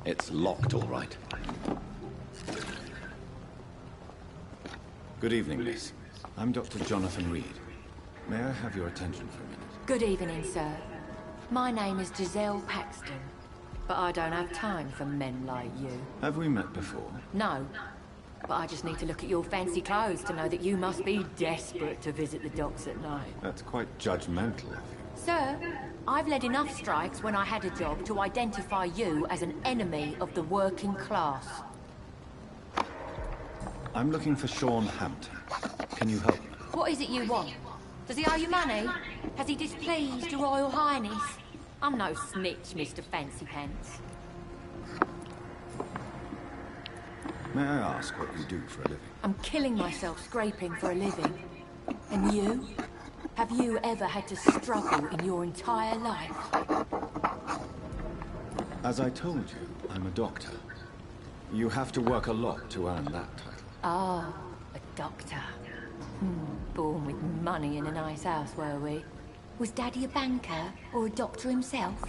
It's locked, all right. Good evening, miss. I'm Dr. Jonathan Reed. May I have your attention for a minute? Good evening, sir. My name is Giselle Paxton, but I don't have time for men like you. Have we met before? No, but I just need to look at your fancy clothes to know that you must be desperate to visit the docks at night. That's quite judgmental of you. Sir, I've led enough strikes when I had a job to identify you as an enemy of the working class. I'm looking for Sean Hampton. Can you help me? What is it you want? Does he owe you money? Has he displeased your Royal Highness? I'm no snitch, Mr. Fancy Pants. May I ask what you do for a living? I'm killing myself scraping for a living. And you? Have you ever had to struggle in your entire life? As I told you, I'm a doctor. You have to work a lot to earn that title. Ah, a doctor. Born with money in a nice house, were we? Was Daddy a banker or a doctor himself?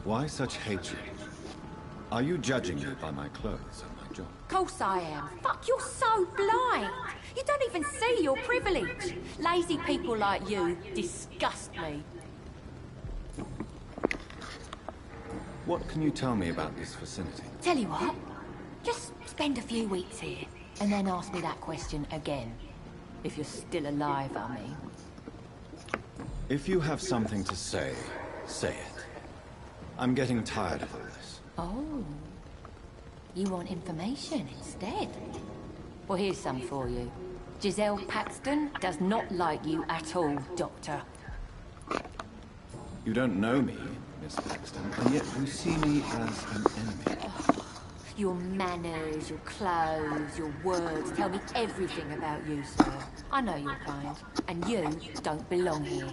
Why such hatred? Are you judging me by my clothes and my job? Course I am. Fuck, you're so blind. You don't even see your privilege. Lazy people like you disgust me. What can you tell me about this vicinity? Tell you what, just spend a few weeks here, and then ask me that question again. If you're still alive, I mean. If you have something to say, say it. I'm getting tired of all this. Oh. You want information instead? Well, here's some for you. Giselle Paxton does not like you at all, Doctor. You don't know me, Miss Paxton, and yet you see me as an enemy. Your manners, your clothes, your words tell me everything about you, sir. I know your kind, and you don't belong here.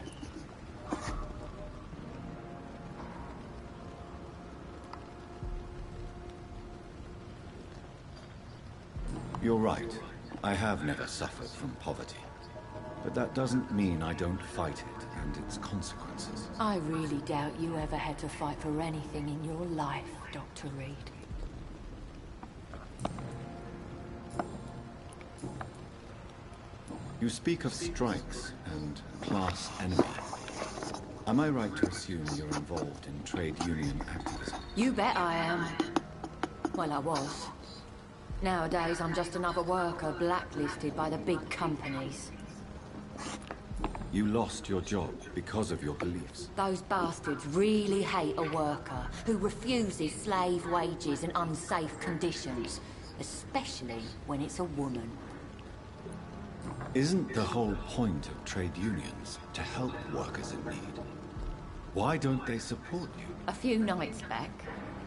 You're right. I have never suffered from poverty. But that doesn't mean I don't fight it and its consequences. I really doubt you ever had to fight for anything in your life, Dr. Reed. You speak of strikes and class enemy. Am I right to assume you're involved in trade union activism? You bet I am. Well, I was. Nowadays, I'm just another worker blacklisted by the big companies. You lost your job because of your beliefs. Those bastards really hate a worker who refuses slave wages and unsafe conditions, especially when it's a woman. Isn't the whole point of trade unions to help workers in need? Why don't they support you? A few nights back,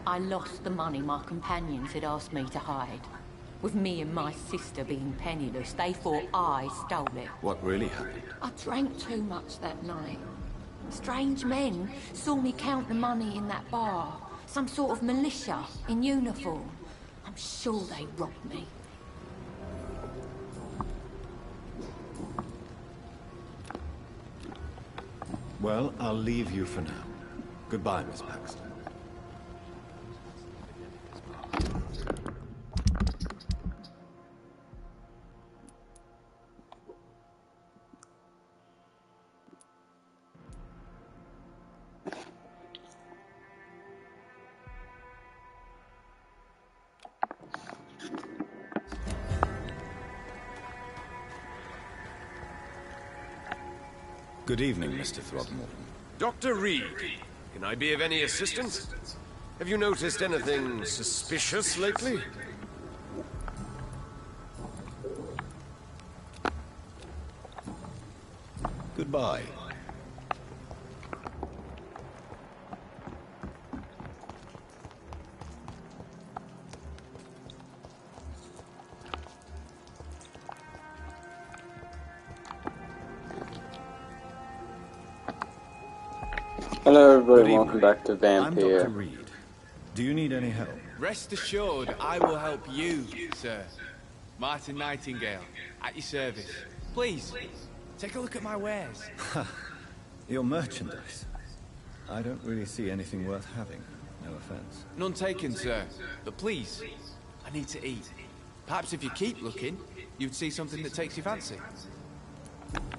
I lost the money my companions had asked me to hide. With me and my sister being penniless, they thought I stole it. What really happened? I drank too much that night. Strange men saw me count the money in that bar. Some sort of militia in uniform. I'm sure they robbed me. Well, I'll leave you for now. Goodbye, Miss Paxton. Good evening, Mr. Throgmorton. Dr. Reed, can I be of any assistance? Have you noticed anything suspicious lately? Goodbye. Hello everybody, Good welcome evening. back to I'm Dr. Vampyr. Reed. Do you need any help? Rest assured, I will help you, sir. Martin Nightingale, at your service. Please, take a look at my wares. Your merchandise. I don't really see anything worth having. No offense. None taken, sir. But please, I need to eat. Perhaps if you keep looking, you'd see something that takes your fancy.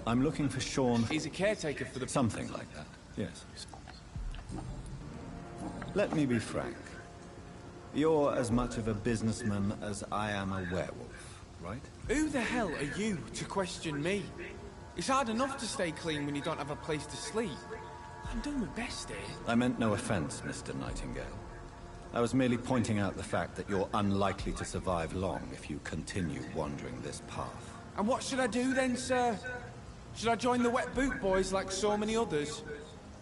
I'm looking for Sean. He's a caretaker for the... Something like that, yes. Let me be frank. You're as much of a businessman as I am a werewolf, right? Who the hell are you to question me? It's hard enough to stay clean when you don't have a place to sleep. I'm doing my best here. I meant no offense, Mr. Nightingale. I was merely pointing out the fact that you're unlikely to survive long if you continue wandering this path. And what should I do then, sir? Should I join the Wet Boot Boys like so many others?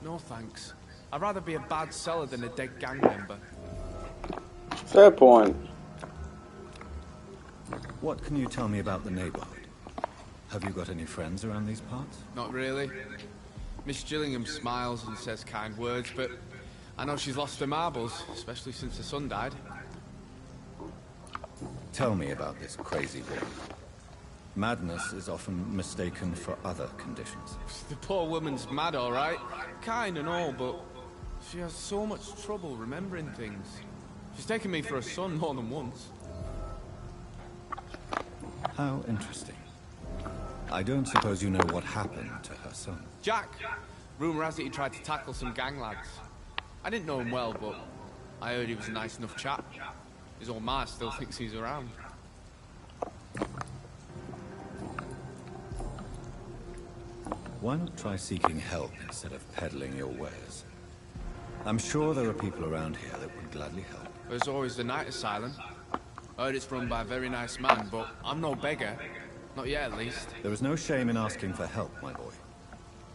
No thanks. I'd rather be a bad seller than a dead gang member. Fair point. What can you tell me about the neighborhood? Have you got any friends around these parts? Not really. Miss Gillingham smiles and says kind words, but I know she's lost her marbles, especially since her son died. Tell me about this crazy woman. Madness is often mistaken for other conditions. The poor woman's mad, all right. Kind and all, but she has so much trouble remembering things. She's taken me for a son more than once. How interesting. I don't suppose you know what happened to her son. Jack! Rumour has it he tried to tackle some gang lads. I didn't know him well, but I heard he was a nice enough chap. His old ma still thinks he's around. Why not try seeking help instead of peddling your wares? I'm sure there are people around here that would gladly help. There's always the night asylum. I heard it's run by a very nice man, but I'm no beggar. Not yet, at least. There is no shame in asking for help, my boy.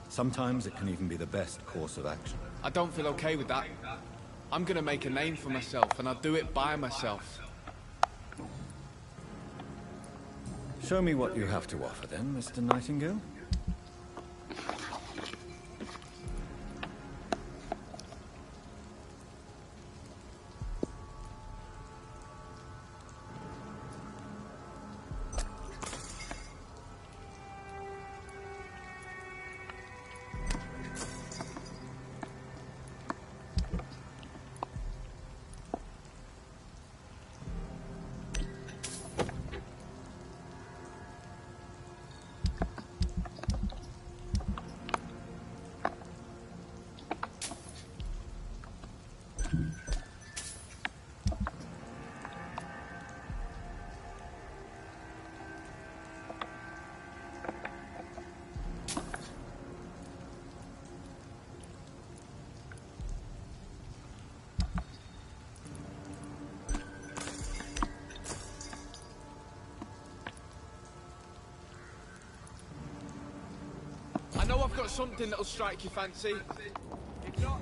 Sometimes it can even be the best course of action. I don't feel okay with that. I'm gonna make a name for myself, and I'll do it by myself. Show me what you have to offer then, Mr. Nightingale. I know I've got something that'll strike your fancy. If not,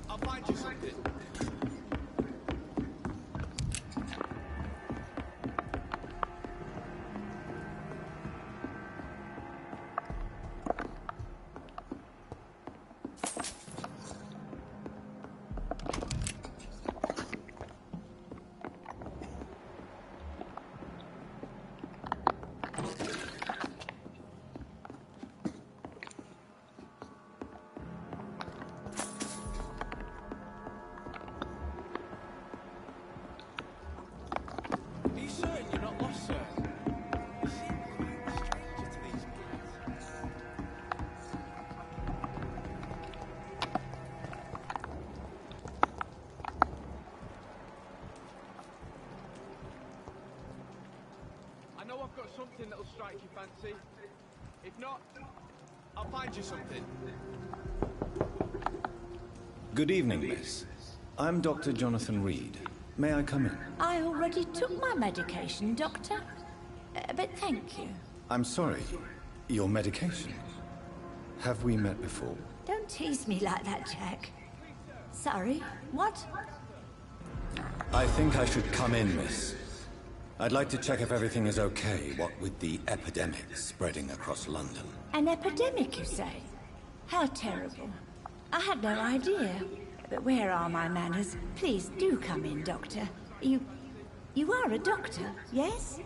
I'll find you something. Something that'll strike your fancy. If not, I'll find you something. Good evening, miss. I'm Dr. Jonathan Reed. May I come in? I already took my medication, Doctor. But thank you. I'm sorry. Your medication? Have we met before? Don't tease me like that, Jack. Sorry, what? I think I should come in, miss. I'd like to check if everything is okay, what with the epidemic spreading across London. An epidemic, you say? How terrible. I had no idea. But where are my manners? Please do come in, Doctor. You are a doctor, yes?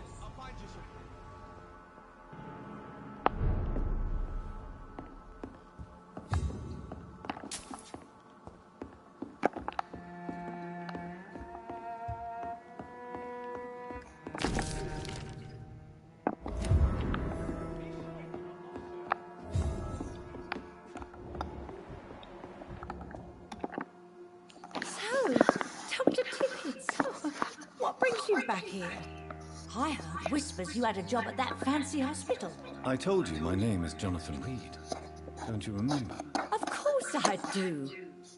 Back here. I heard whispers you had a job at that fancy hospital. I told you my name is Jonathan Reed. Don't you remember? Of course I do.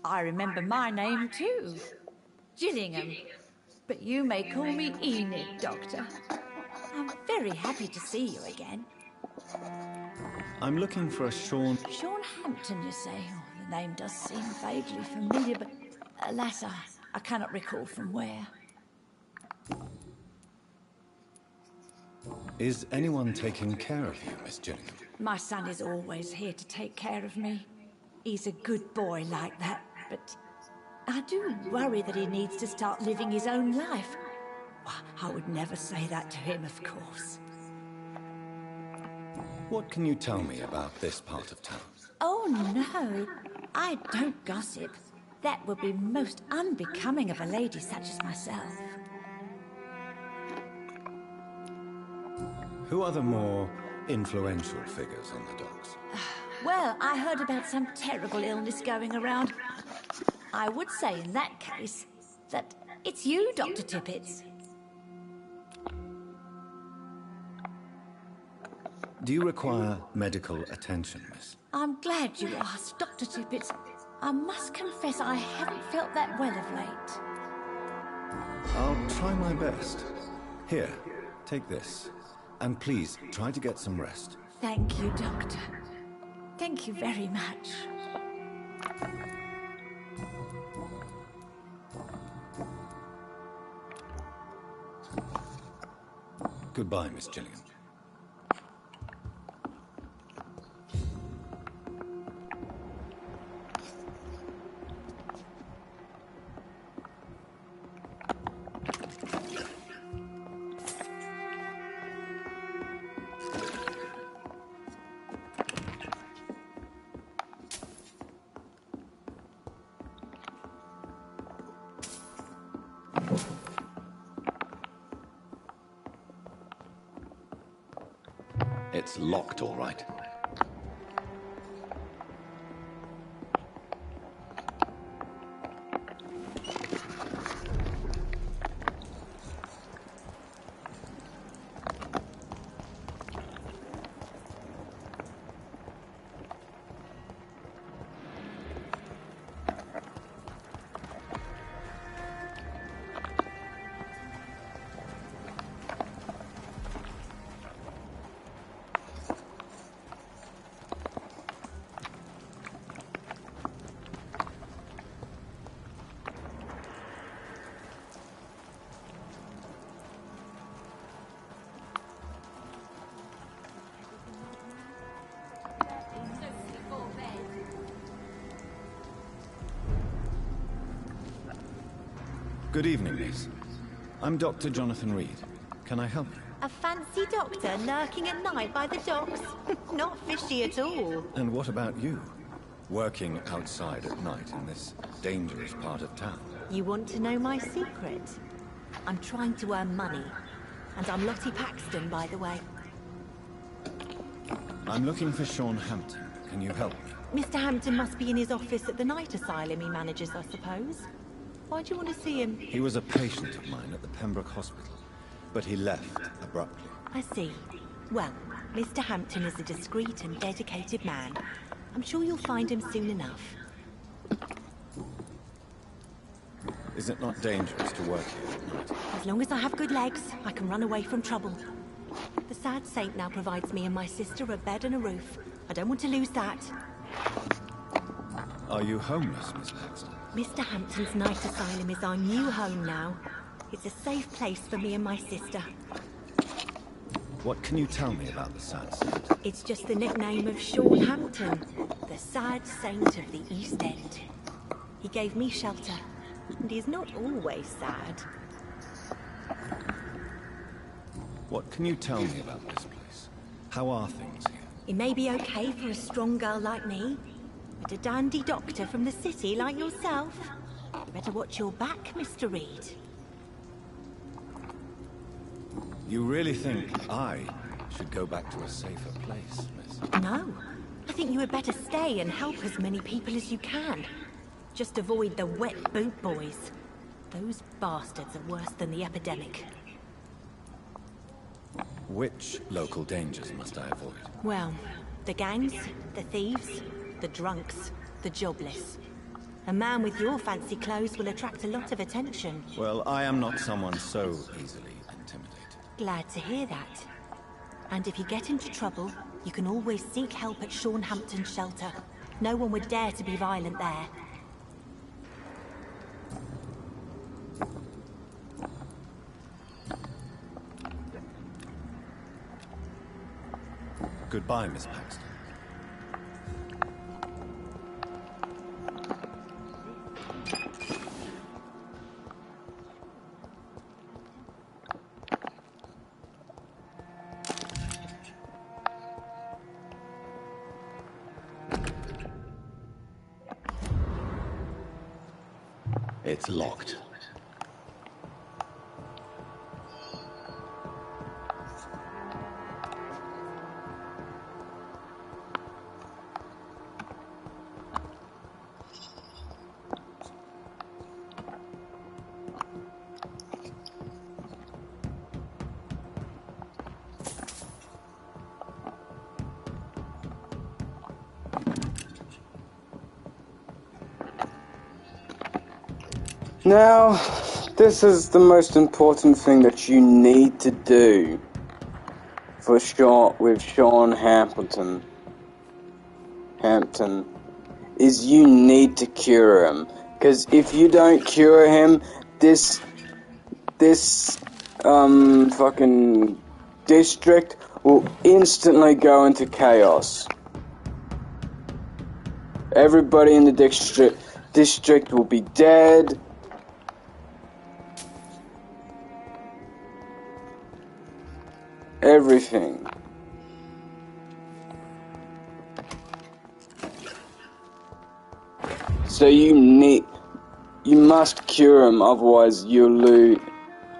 I remember my name too. Gillingham. But you may call me Enid, Doctor. I'm very happy to see you again. I'm looking for a Sean... Sean Hampton, you say? Oh, the name does seem vaguely familiar, but alas, I cannot recall from where. Is anyone taking care of you, Miss Gillingham? My son is always here to take care of me. He's a good boy like that, but I do worry that he needs to start living his own life. I would never say that to him, of course. What can you tell me about this part of town? Oh, no. I don't gossip. That would be most unbecoming of a lady such as myself. Who are the more influential figures on the docks? Well, I heard about some terrible illness going around. I would say in that case that it's you, Dr. Tippett. Do you require medical attention, miss? I'm glad you asked, Dr. Tippett. I must confess I haven't felt that well of late. I'll try my best. Here, take this. And please, try to get some rest. Thank you, Doctor. Thank you very much. Goodbye, Miss Gillingham. It's locked, all right. Good evening, miss. I'm Dr. Jonathan Reed. Can I help you? A fancy doctor lurking at night by the docks? Not fishy at all. And what about you? Working outside at night in this dangerous part of town? You want to know my secret? I'm trying to earn money. And I'm Lottie Paxton, by the way. I'm looking for Sean Hampton. Can you help me? Mr. Hampton must be in his office at the night asylum he manages, I suppose. Why do you want to see him? He was a patient of mine at the Pembroke Hospital, but he left abruptly. I see. Well, Mr. Hampton is a discreet and dedicated man. I'm sure you'll find him soon enough. Is it not dangerous to work here at night? As long as I have good legs, I can run away from trouble. The sad saint now provides me and my sister a bed and a roof. I don't want to lose that. Are you homeless, Miss Paxton? Mr. Hampton's night asylum is our new home now. It's a safe place for me and my sister. What can you tell me about the sad saint? It's just the nickname of Sean Hampton, the sad saint of the East End. He gave me shelter, and he's not always sad. What can you tell me about this place? How are things here? It may be okay for a strong girl like me, but a dandy doctor from the city like yourself, you better watch your back, Mr. Reed. You really think I should go back to a safer place, miss? No. I think you had better stay and help as many people as you can. Just avoid the wet boot boys. Those bastards are worse than the epidemic. Which local dangers must I avoid? Well, The gangs, the thieves, the drunks, the jobless. A man with your fancy clothes will attract a lot of attention. Well, I am not someone so easily intimidated. Glad to hear that. And if you get into trouble, you can always seek help at Shornhampton Shelter. No one would dare to be violent there. Goodbye, Miss Paxton. It's locked. Now, this is the most important thing that you need to do for sure with Sean Hampton, is you need to cure him. Because if you don't cure him, this fucking district will instantly go into chaos. Everybody in the district will be dead. Everything. So you must cure him, otherwise you'll lose,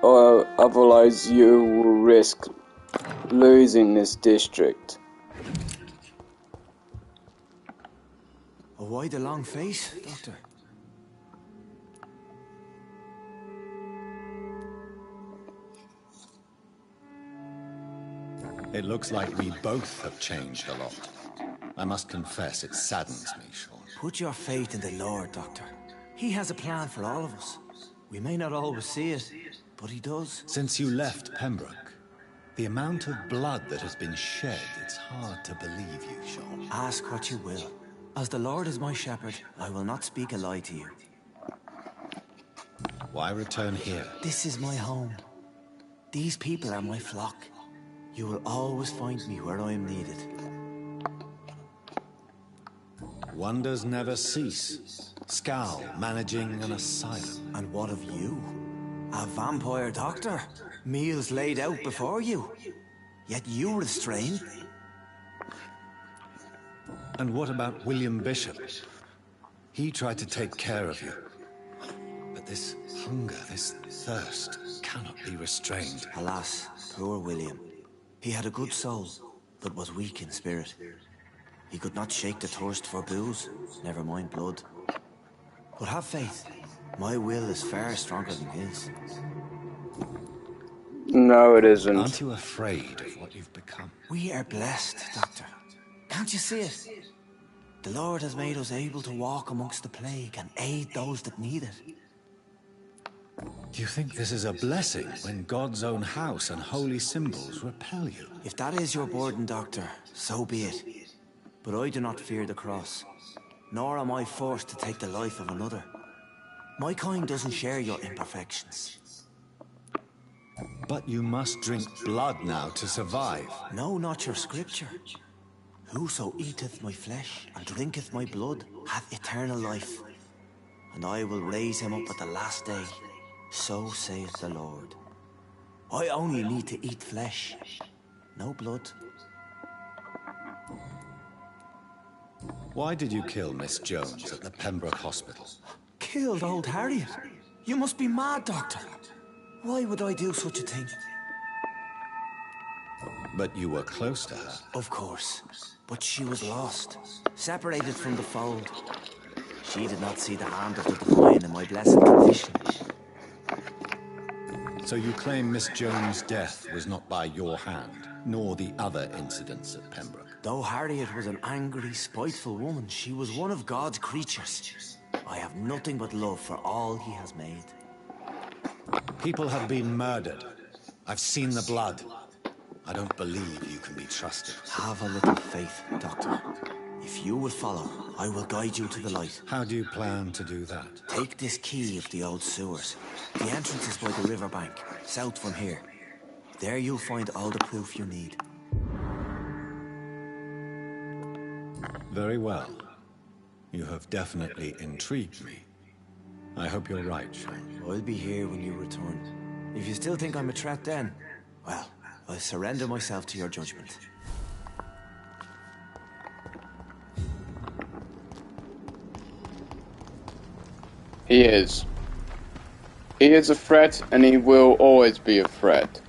or otherwise you will risk losing this district. Why the long face, Doctor? It looks like we both have changed a lot. I must confess, it saddens me, Sean. Put your faith in the Lord, Doctor. He has a plan for all of us. We may not always see it, but he does. Since you left Pembroke, the amount of blood that has been shed, it's hard to believe you, Sean. Ask what you will. As the Lord is my shepherd, I will not speak a lie to you. Why return here? This is my home. These people are my flock. You will always find me where I am needed. Wonders never cease. Scowl managing an asylum. And what of you? A vampire doctor? Meals laid out before you. Yet you restrain. And what about William Bishop? He tried to take care of you. But this hunger, this thirst, cannot be restrained. Alas, poor William. He had a good soul, but was weak in spirit. He could not shake the thirst for booze, never mind blood. But have faith. My will is far stronger than his. No, it isn't. Aren't you afraid of what you've become? We are blessed, Doctor. Can't you see it? The Lord has made us able to walk amongst the plague and aid those that need it. Do you think this is a blessing when God's own house and holy symbols repel you? If that is your burden, Doctor, so be it. But I do not fear the cross, nor am I forced to take the life of another. My kind doesn't share your imperfections. But you must drink blood now to survive. No, not your scripture. Whoso eateth my flesh and drinketh my blood hath eternal life, and I will raise him up at the last day. So saith the Lord. I only need to eat flesh, no blood. Why did you kill Miss Jones at the Pembroke Hospital? Killed old Harriet? You must be mad, Doctor. Why would I do such a thing? But you were close to her. Of course. But she was lost, separated from the fold. She did not see the hand of the divine in my blessed condition. So you claim Miss Jones' death was not by your hand, nor the other incidents at Pembroke? Though Harriet was an angry, spiteful woman, she was one of God's creatures. I have nothing but love for all he has made. People have been murdered. I've seen the blood. I don't believe you can be trusted. Have a little faith, Doctor. If you will follow, I will guide you to the light. How do you plan to do that? Take this key of the old sewers. The entrance is by the riverbank, south from here. There you'll find all the proof you need. Very well. You have definitely intrigued me. I hope you're right, Sean. I'll be here when you return. If you still think I'm a threat then, well, I'll surrender myself to your judgment. He is. He is a threat, and he will always be a threat.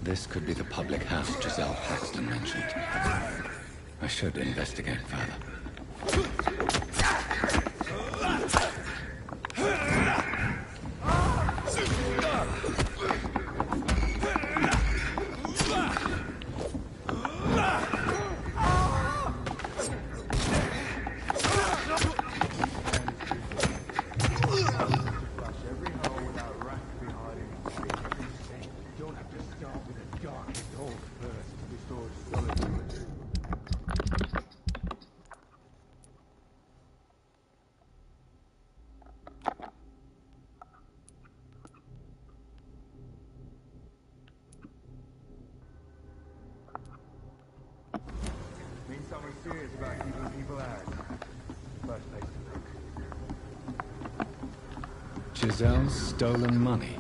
This could be the public house Giselle Paxton mentioned. I should investigate further. Serious about keeping people out. First place to look. Giselle's stolen money.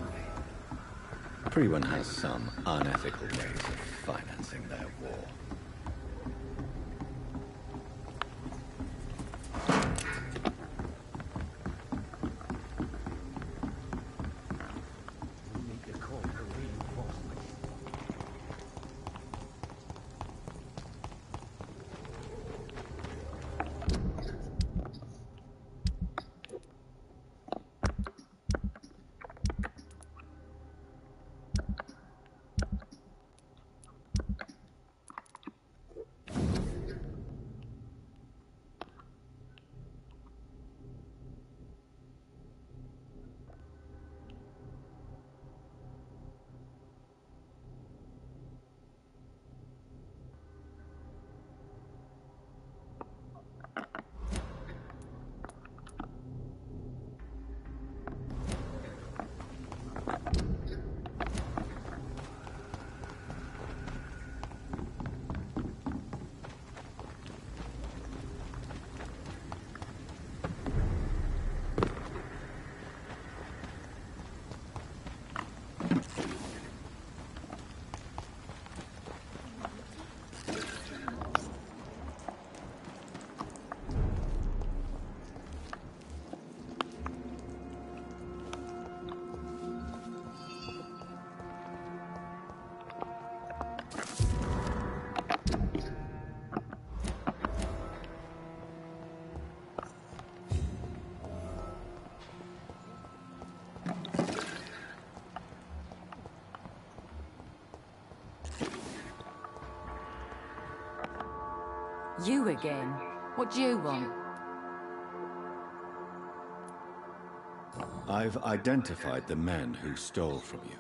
Everyone has some unethical ways of financing their war. You again? What do you want? I've identified the men who stole from you.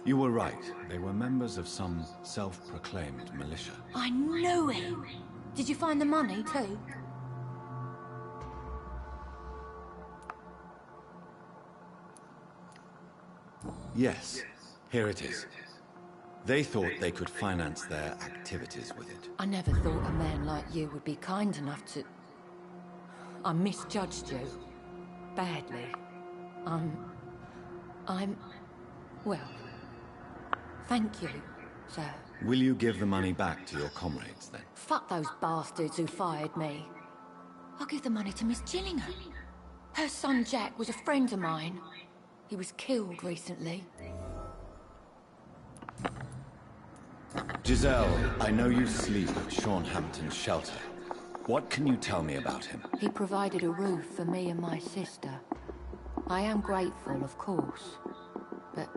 You were right. They were members of some self-proclaimed militia. I knew it! Did you find the money, too? Yes, here it is. They thought they could finance their activities with it. I never thought a man like you would be kind enough to... I misjudged you. Badly. Well... Thank you, sir. Will you give the money back to your comrades, then? Fuck those bastards who fired me. I'll give the money to Miss Gillingham. Her son Jack was a friend of mine. He was killed recently. Giselle, I know you sleep at Sean Hampton's shelter. What can you tell me about him? He provided a roof for me and my sister. I am grateful, of course, but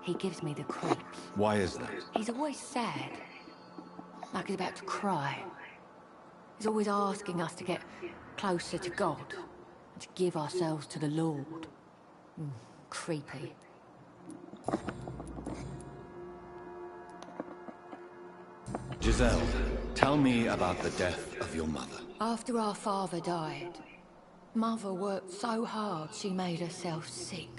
he gives me the creeps. Why is that? He's always sad, like he's about to cry. He's always asking us to get closer to God, and to give ourselves to the Lord. Creepy. Giselle, tell me about the death of your mother. After our father died, Mother worked so hard she made herself sick.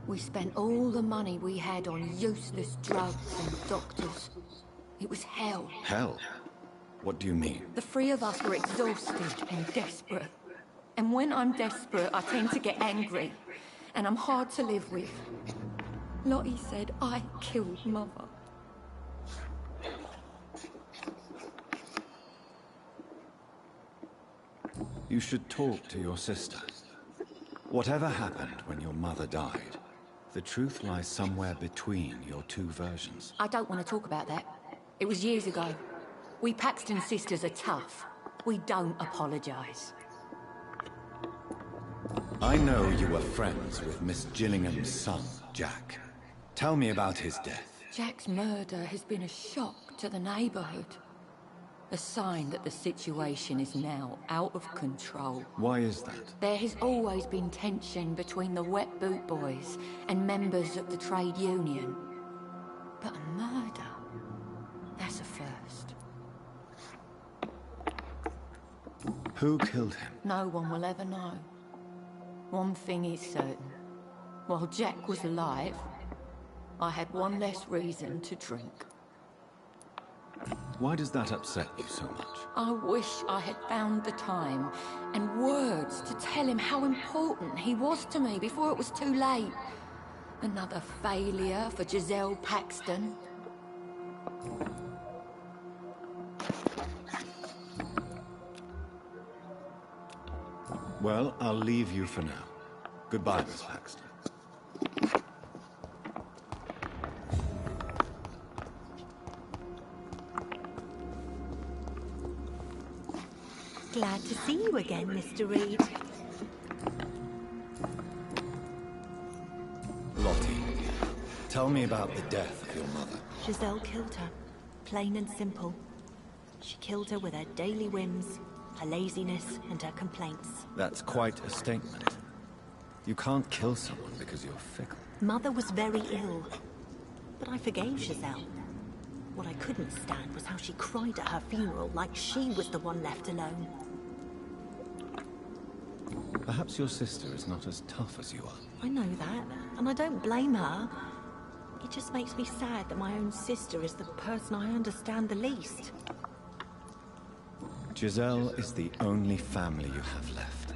We spent all the money we had on useless drugs and doctors. It was hell. Hell? What do you mean? The three of us were exhausted and desperate. And when I'm desperate, I tend to get angry. And I'm hard to live with. Lottie said I killed Mother. You should talk to your sister. Whatever happened when your mother died, the truth lies somewhere between your two versions. I don't want to talk about that. It was years ago. We Paxton sisters are tough. We don't apologize. I know you were friends with Miss Gillingham's son, Jack. Tell me about his death. Jack's murder has been a shock to the neighborhood. A sign that the situation is now out of control. Why is that? There has always been tension between the Wet Boot Boys and members of the trade union. But a murder? That's a first. Who killed him? No one will ever know. One thing is certain. While Jack was alive, I had one less reason to drink. Why does that upset you so much? I wish I had found the time and words to tell him how important he was to me before it was too late. Another failure for Giselle Paxton. Well, I'll leave you for now. Goodbye, Miss Paxton. Glad to see you again, Mr. Reed. Lottie, tell me about the death of your mother. Giselle killed her. Plain and simple. She killed her with her daily whims, her laziness, and her complaints. That's quite a statement. You can't kill someone because you're fickle. Mother was very ill, but I forgave Giselle. What I couldn't stand was how she cried at her funeral like she was the one left alone. Perhaps your sister is not as tough as you are. I know that, and I don't blame her. It just makes me sad that my own sister is the person I understand the least. Giselle is the only family you have left.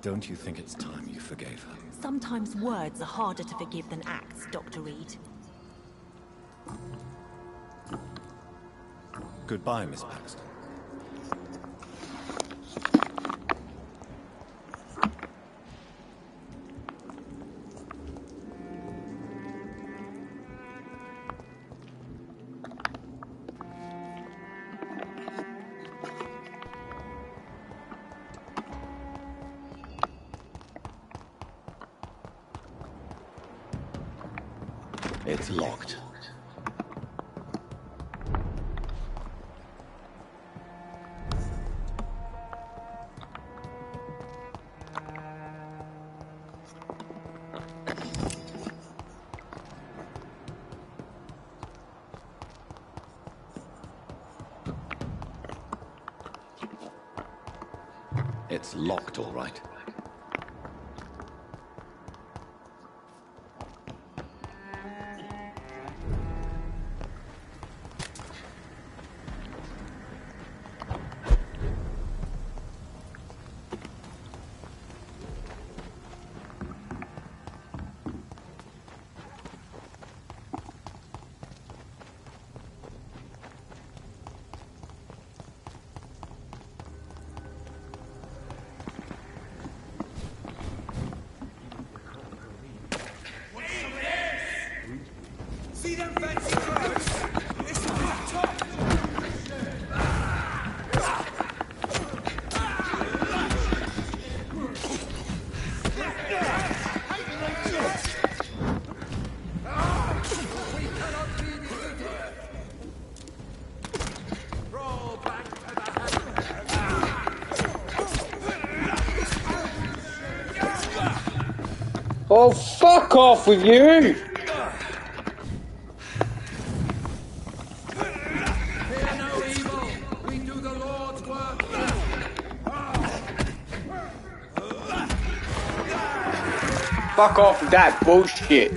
Don't you think it's time you forgave her? Sometimes words are harder to forgive than acts, Dr. Reed. Goodbye, Miss Paxton. It's locked. It's locked, all right. Oh, fuck off with you! Fear no evil. We do the Lord's work. Fuck off with that bullshit.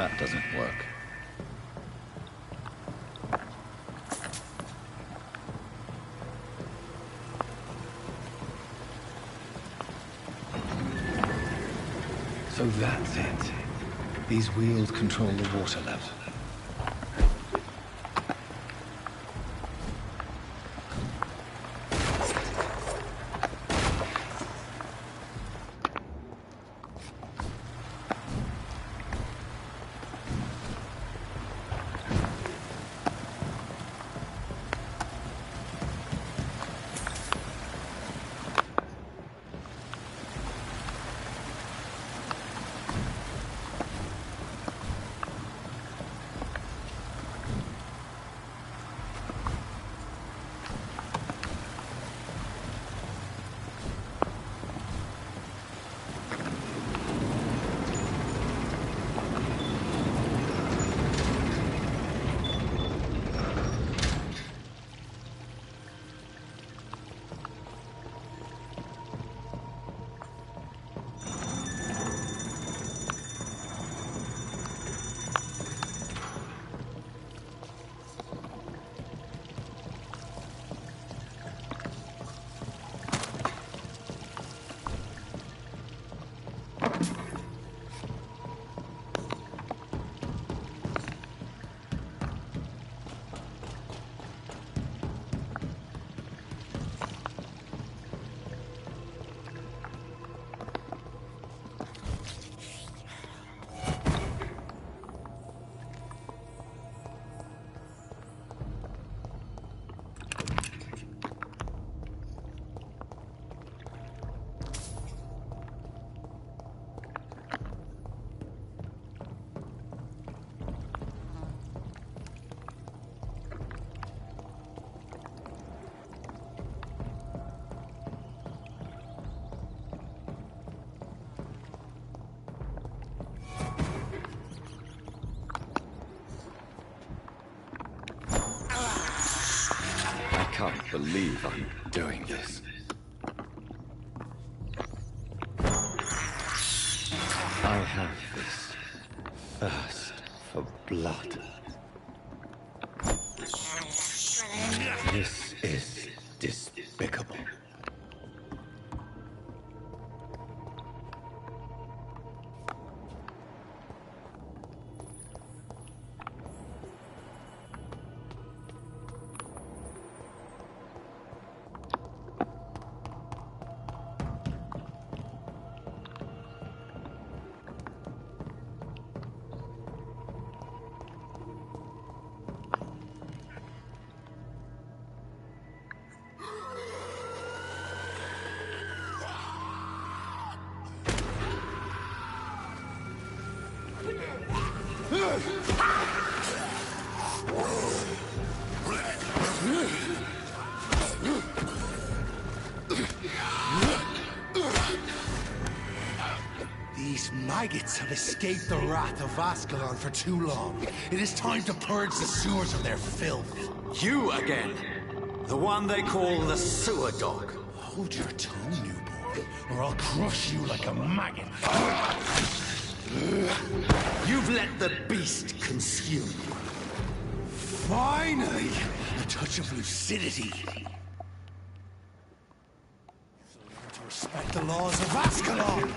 that doesn't work. So that's it. These wheels control the water level. I can't believe I'm doing this. I have this thirst for blood. This is despicable. These maggots have escaped the wrath of Ascalon for too long. It is time to purge the sewers of their filth. You again! The one they call the sewer dog. Hold your tongue, newborn, or I'll crush you like a maggot. You've let the beast consume you. Finally! A touch of lucidity. Learn to respect the laws of Ascalon!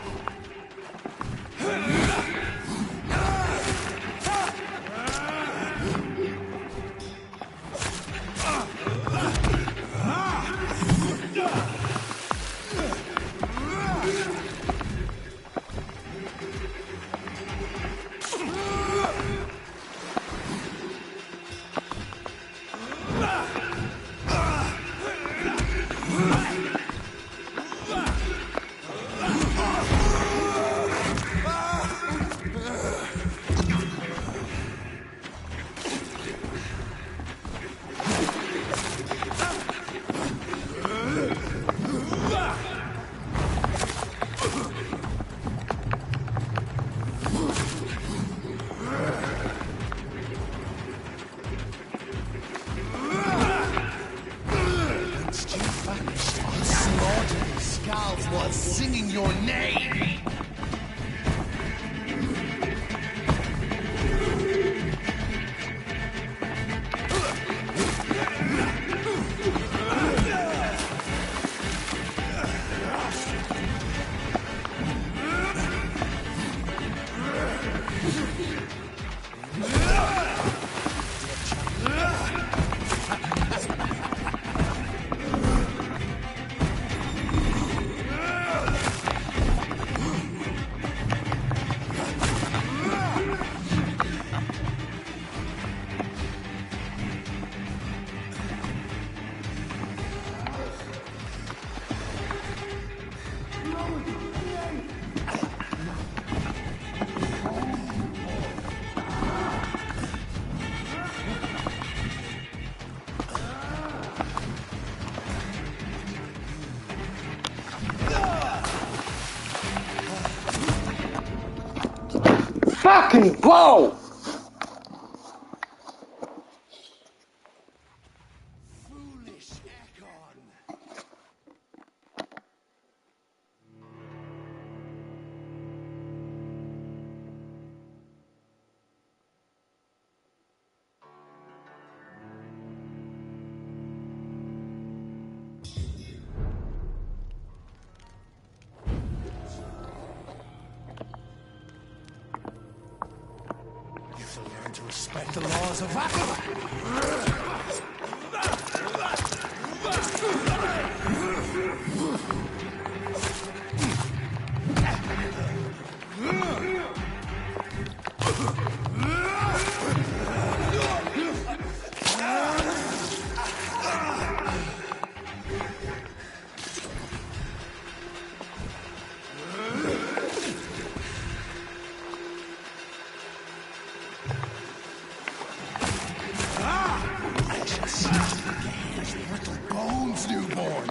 While singing your name! fucking bow! Learn to respect the laws of Vampyr. Bones, newborn.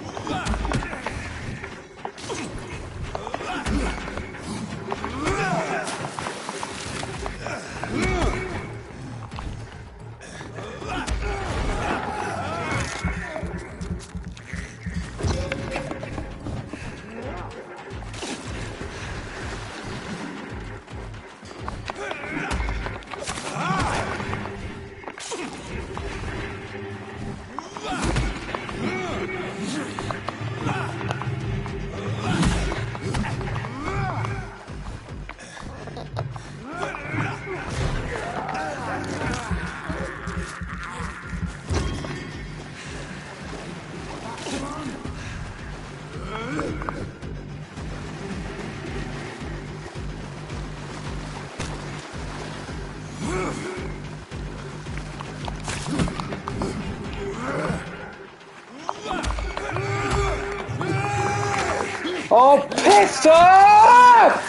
Oh, piss off!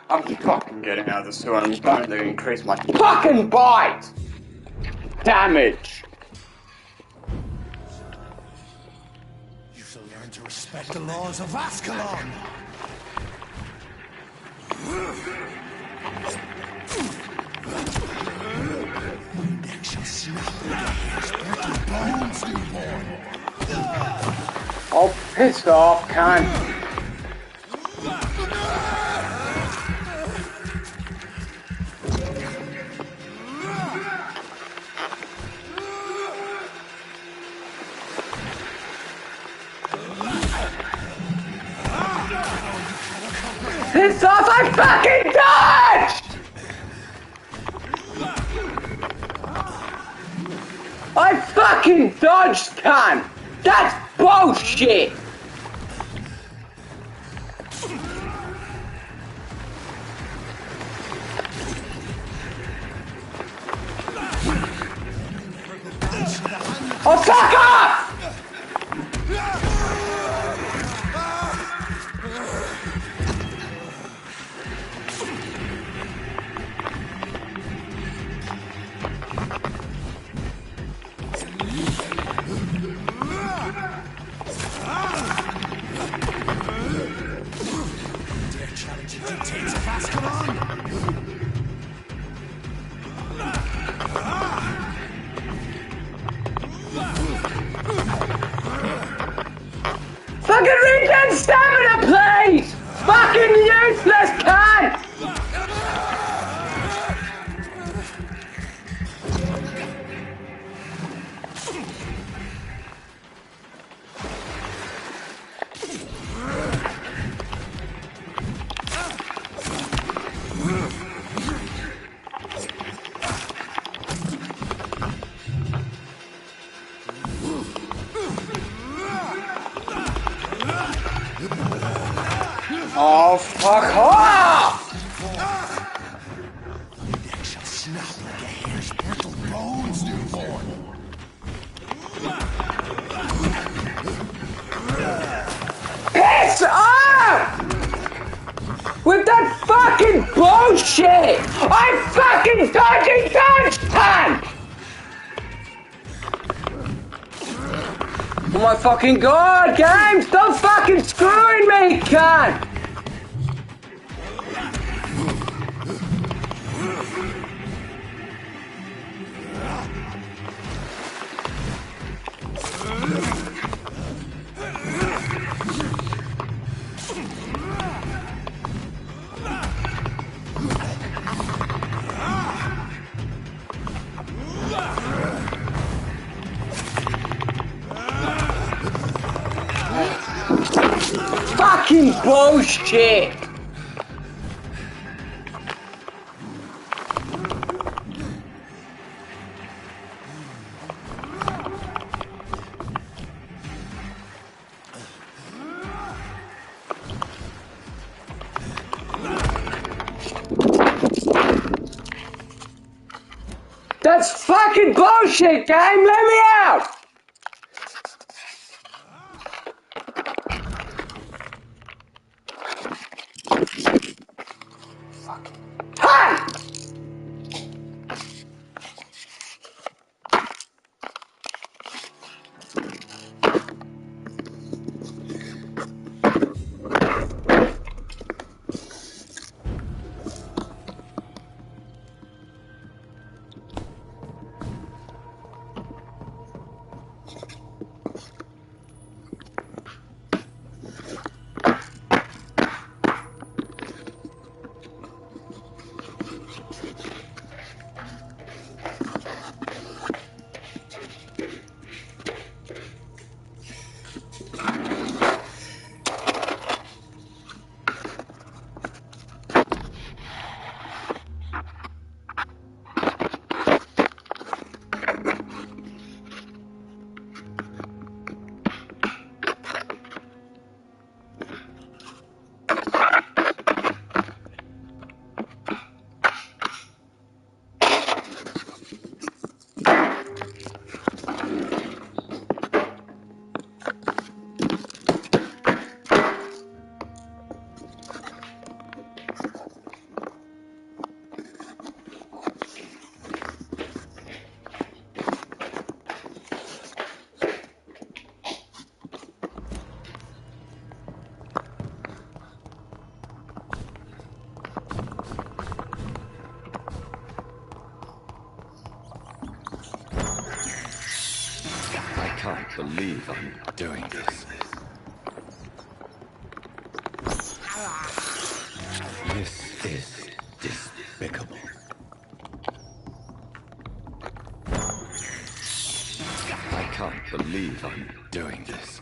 I'm fucking getting out of the sewer and I'm going to increase my fucking bite! Damage! You shall learn to respect the laws of Ascalon. Neck shall snap the bones, newborn. Oh, piss off, cunt! Piss off, I fucking dodged! I fucking dodged, cunt! That's bullshit! Oh, fuck off! Fucking regen stamina, please! Fucking useless cunt! Oh, fuck off! Neck shall snap like a hare's brittle out! With that fucking bullshit! I fucking told you don't stand! Oh my fucking god, game! Stop fucking screwing me, cunt! Fucking bullshit! That's fucking bullshit, game! Let me out! I can't believe I'm doing this. This is despicable. I can't believe I'm doing this.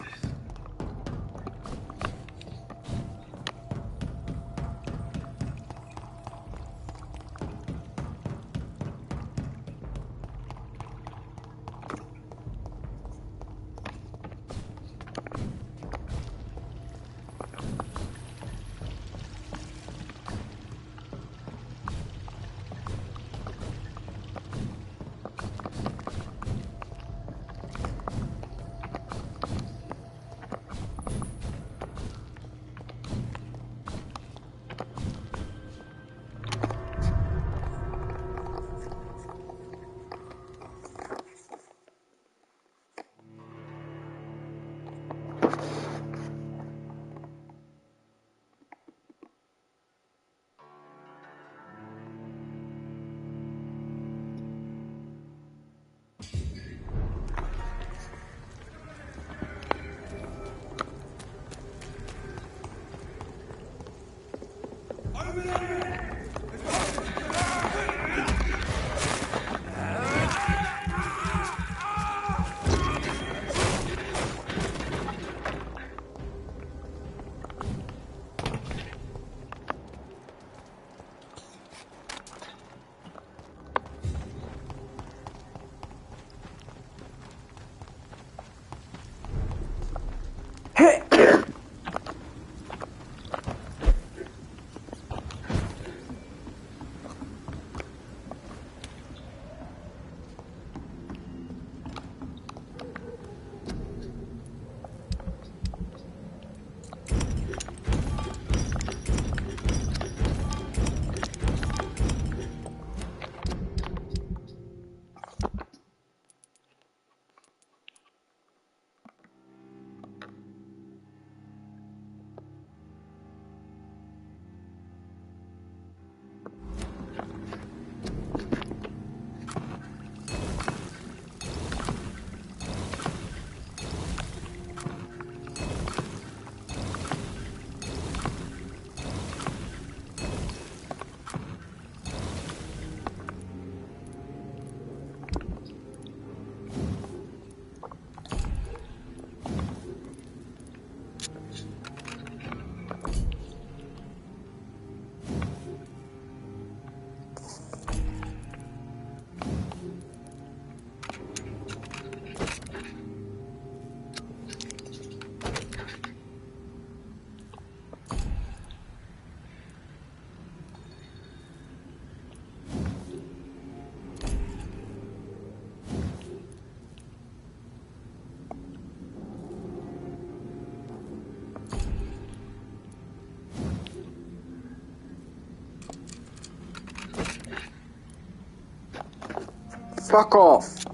Fuck off.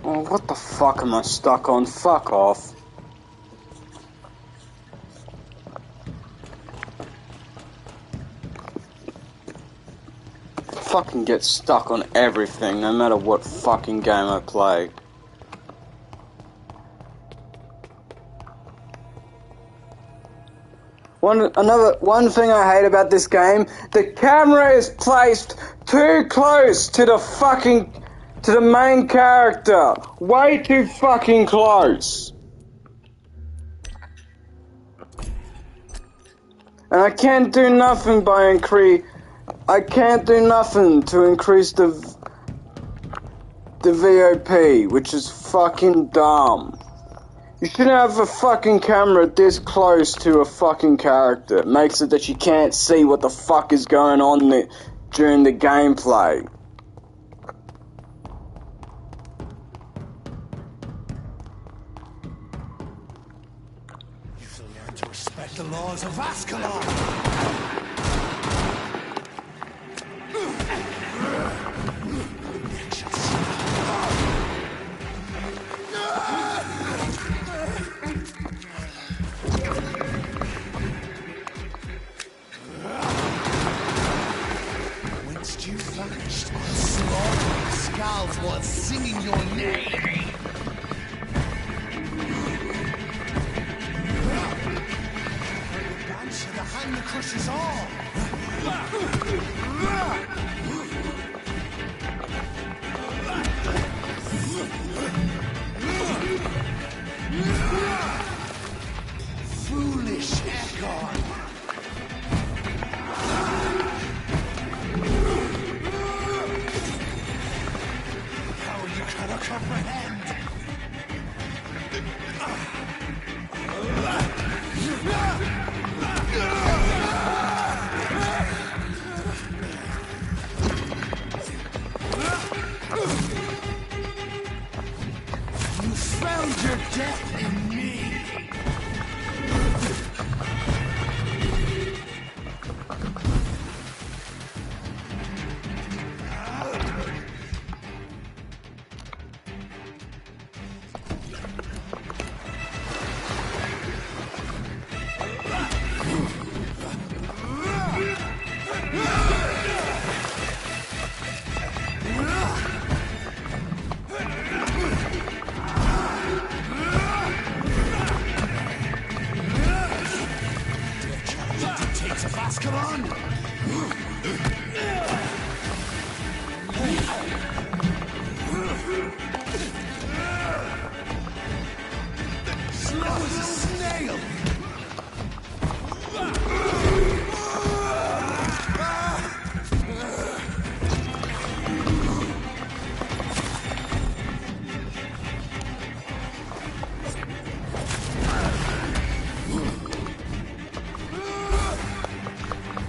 Oh, what the fuck am I stuck on? Fuck off. Fucking get stuck on everything, no matter what fucking game I play. One thing I hate about this game, the camera is placed too close to the main character. Way too fucking close. And I can't do nothing to increase the VOP, which is fucking dumb. You shouldn't have a fucking camera this close to a fucking character. It makes it that you can't see what the fuck is going on during the gameplay. You shall learn to respect the laws of Ascalon. While singing your name. Dance to the hand that crushes all. Foolish Ekon. Cannot comprehend. You found your death in me.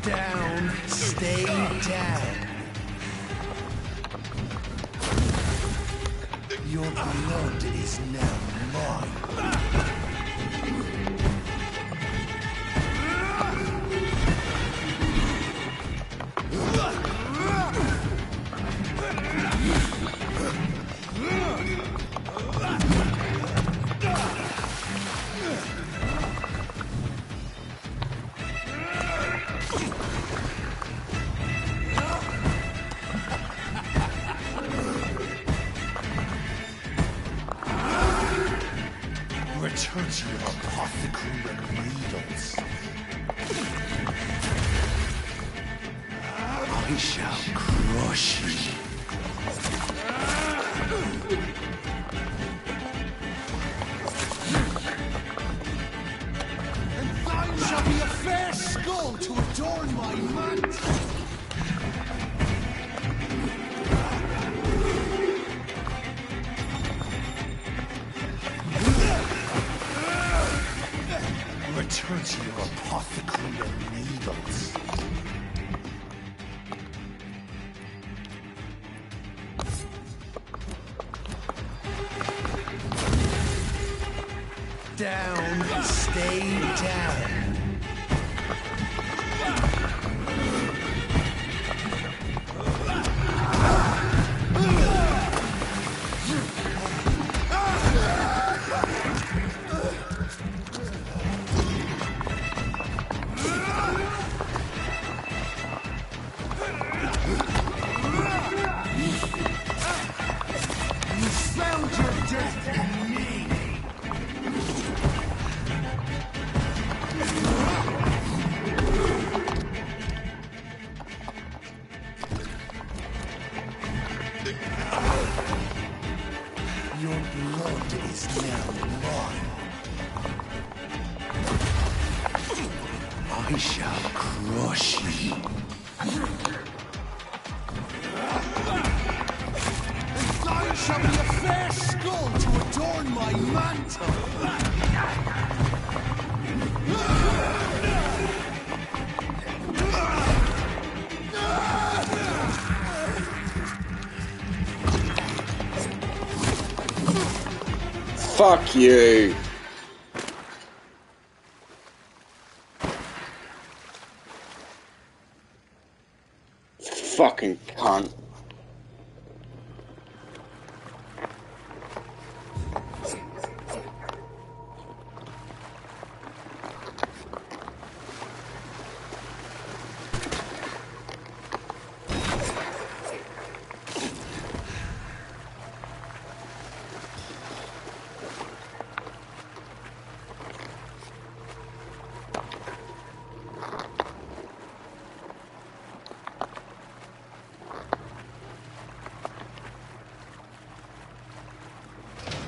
Down, stay down. Your blood is now mine. Return to your apothecary and needles. I shall crush you. And thine shall be a fair skull to adorn my mantle. Return to your apothecary and needles. Down, stay down. Your blood is now mine. I shall crush you. And thine shall be a fair skull to adorn my mantle. Fuck you. Fucking cunt.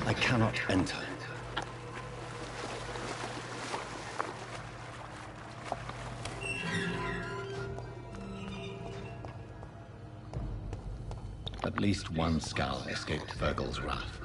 I cannot enter. At least one skull escaped Virgil's wrath.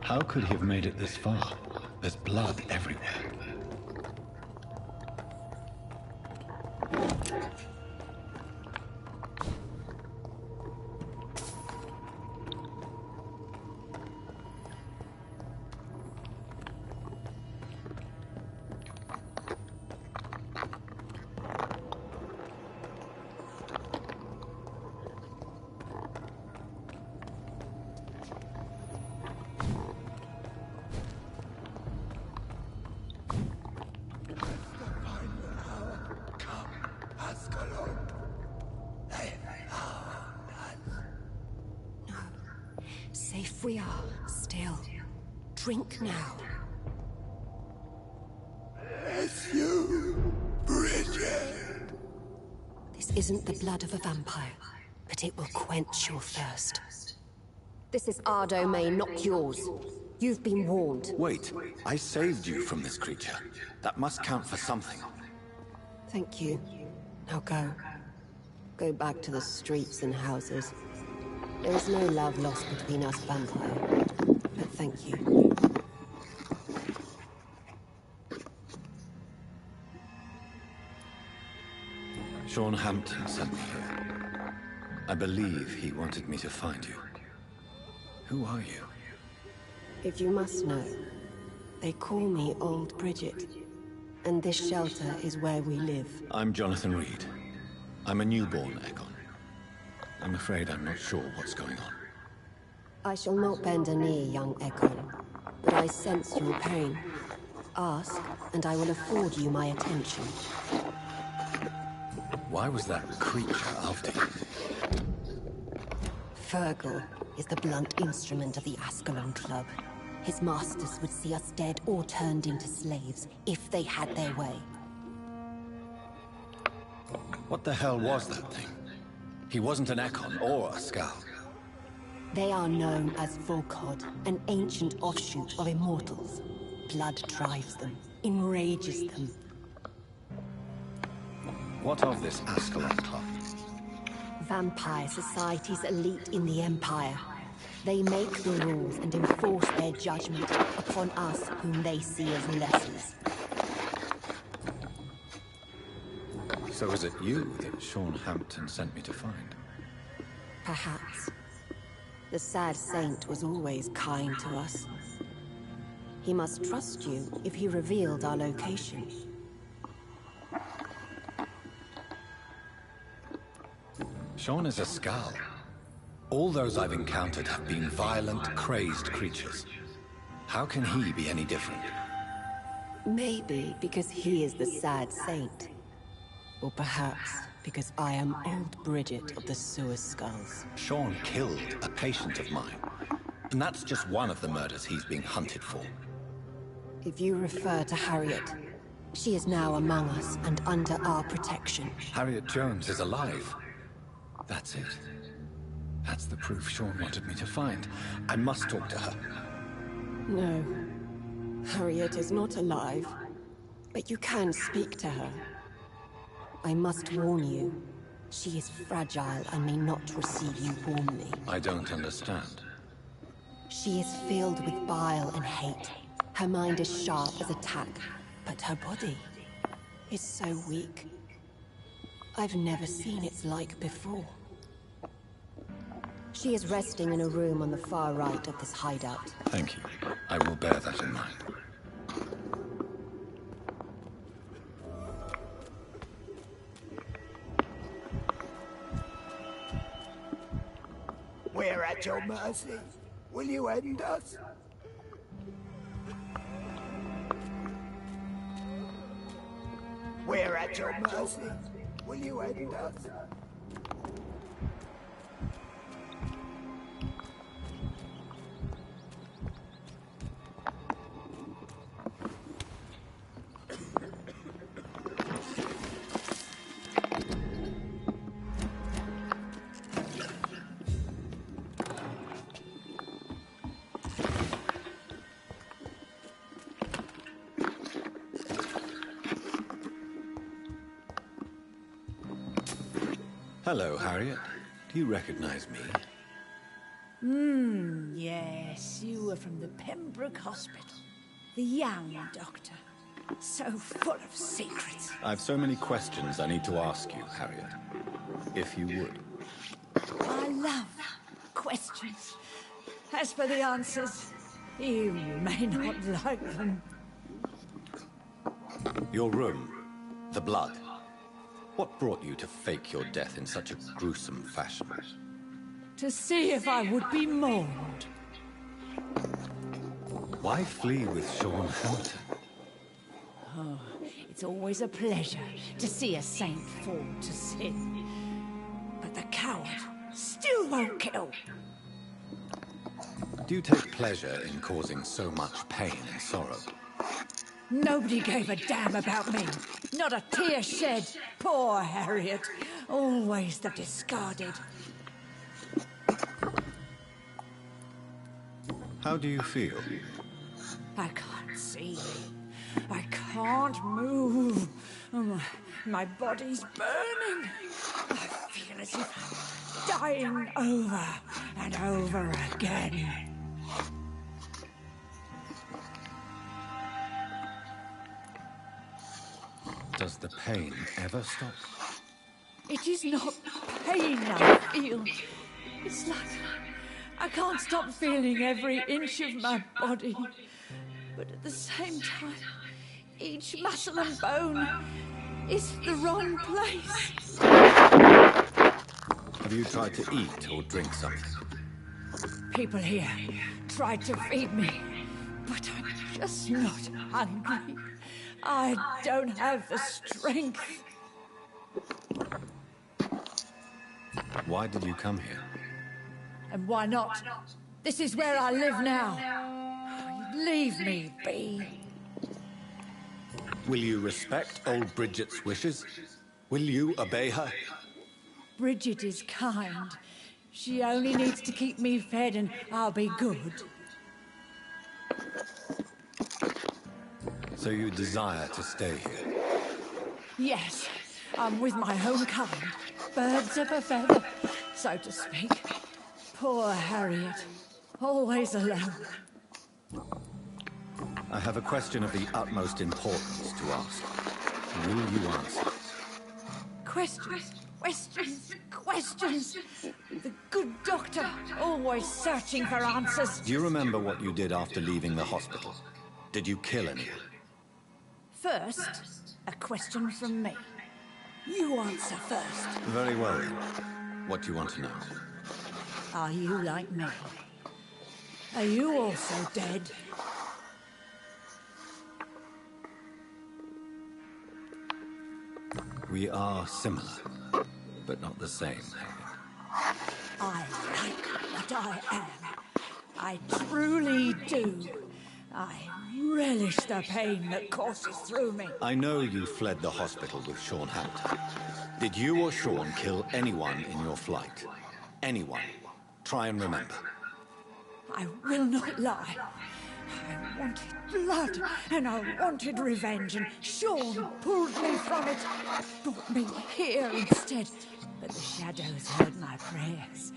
How could he have made it this far? There's blood everywhere. Safe we are, still. Drink now. Bless you, Bridget. This isn't the blood of a vampire, but it will quench your thirst. This is our domain, not yours. You've been warned. Wait, I saved you from this creature. That must count for something. Thank you. Now go. Go back to the streets and houses. There is no love lost between us, Vampire. But thank you. Sean Hampton sent me here. I believe he wanted me to find you. Who are you? If you must know, they call me Old Bridget. And this shelter is where we live. I'm Jonathan Reed. I'm a newborn Egon. I'm afraid I'm not sure what's going on. I shall not bend a knee, young Egon, but I sense your pain. Ask, and I will afford you my attention. Why was that creature after you? Virgil is the blunt instrument of the Ascalon Club. His masters would see us dead or turned into slaves, if they had their way. What the hell was that thing? He wasn't an Egon or a Skal. They are known as Volkod, an ancient offshoot of immortals. Blood drives them, enrages them. What of this Ascalon Club? Vampire society's elite in the Empire. They make the rules and enforce their judgment upon us whom they see as lessers. So is it you that Sean Hampton sent me to find? Perhaps. The sad saint was always kind to us. He must trust you if he revealed our location. Sean is a Skal. All those I've encountered have been violent, crazed creatures. How can he be any different? Maybe because he is the sad saint. Or perhaps because I am old Bridget of the Sewer Skulls. Sean killed a patient of mine. And that's just one of the murders he's being hunted for. If you refer to Harriet, she is now among us and under our protection. Harriet Jones is alive. That's it. That's the proof Sean wanted me to find. I must talk to her. No. Harriet is not alive. But you can speak to her. I must warn you. She is fragile and may not receive you warmly. I don't understand. She is filled with bile and hate. Her mind is sharp as a tack, but her body is so weak. I've never seen its like before. She is resting in a room on the far right of this hideout. Thank you. I will bear that in mind. We're at your mercy. Will you end us? We're at your mercy. Will you end us? Hello, Harriet. Do you recognize me? Yes, you were from the Pembroke Hospital. The young doctor. So full of secrets. I've so many questions I need to ask you, Harriet. If you would. I love questions. As for the answers, you may not like them. Your room. The blood. What brought you to fake your death in such a gruesome fashion? To see if I would be mourned. Why flee with Sean Hampton? Oh, it's always a pleasure to see a saint fall to sin. But the coward still won't kill. Do you take pleasure in causing so much pain and sorrow? Nobody gave a damn about me. Not a tear shed. Poor Harriet. Always the discarded. How do you feel? I can't see. I can't move. Oh, my body's burning. I feel as if I'm dying over and over again. Does the pain ever stop? It is not pain I feel. It's like I can't stop feeling every inch of my body. But at the same time, each muscle and bone is the wrong place. Have you tried to eat or drink something? People here tried to feed me, but I'm just not hungry. I don't have the strength. Why did you come here? And why not? This is where I live now. Leave me be. Will you respect old Bridget's wishes? Will you obey her? Bridget is kind. She only needs to keep me fed and I'll be good. So you desire to stay here? Yes, I'm with my own kind. Birds of a feather, so to speak. Poor Harriet. Always alone. I have a question of the utmost importance to ask. Will you answer? Questions, questions, questions. The good doctor, always searching for answers. Do you remember what you did after leaving the hospital? Did you kill anyone? First, a question from me. You answer first. Very well, then. What do you want to know? Are you like me? Are you also dead? We are similar, but not the same, Harriet. I like what I am. I truly do. I relish the pain that courses through me. I know you fled the hospital with Sean Hampton. Did you or Sean kill anyone in your flight? Anyone? Try and remember. I will not lie. I wanted blood, and I wanted revenge, and Sean pulled me from it, brought me here instead. But the shadows heard my prayers.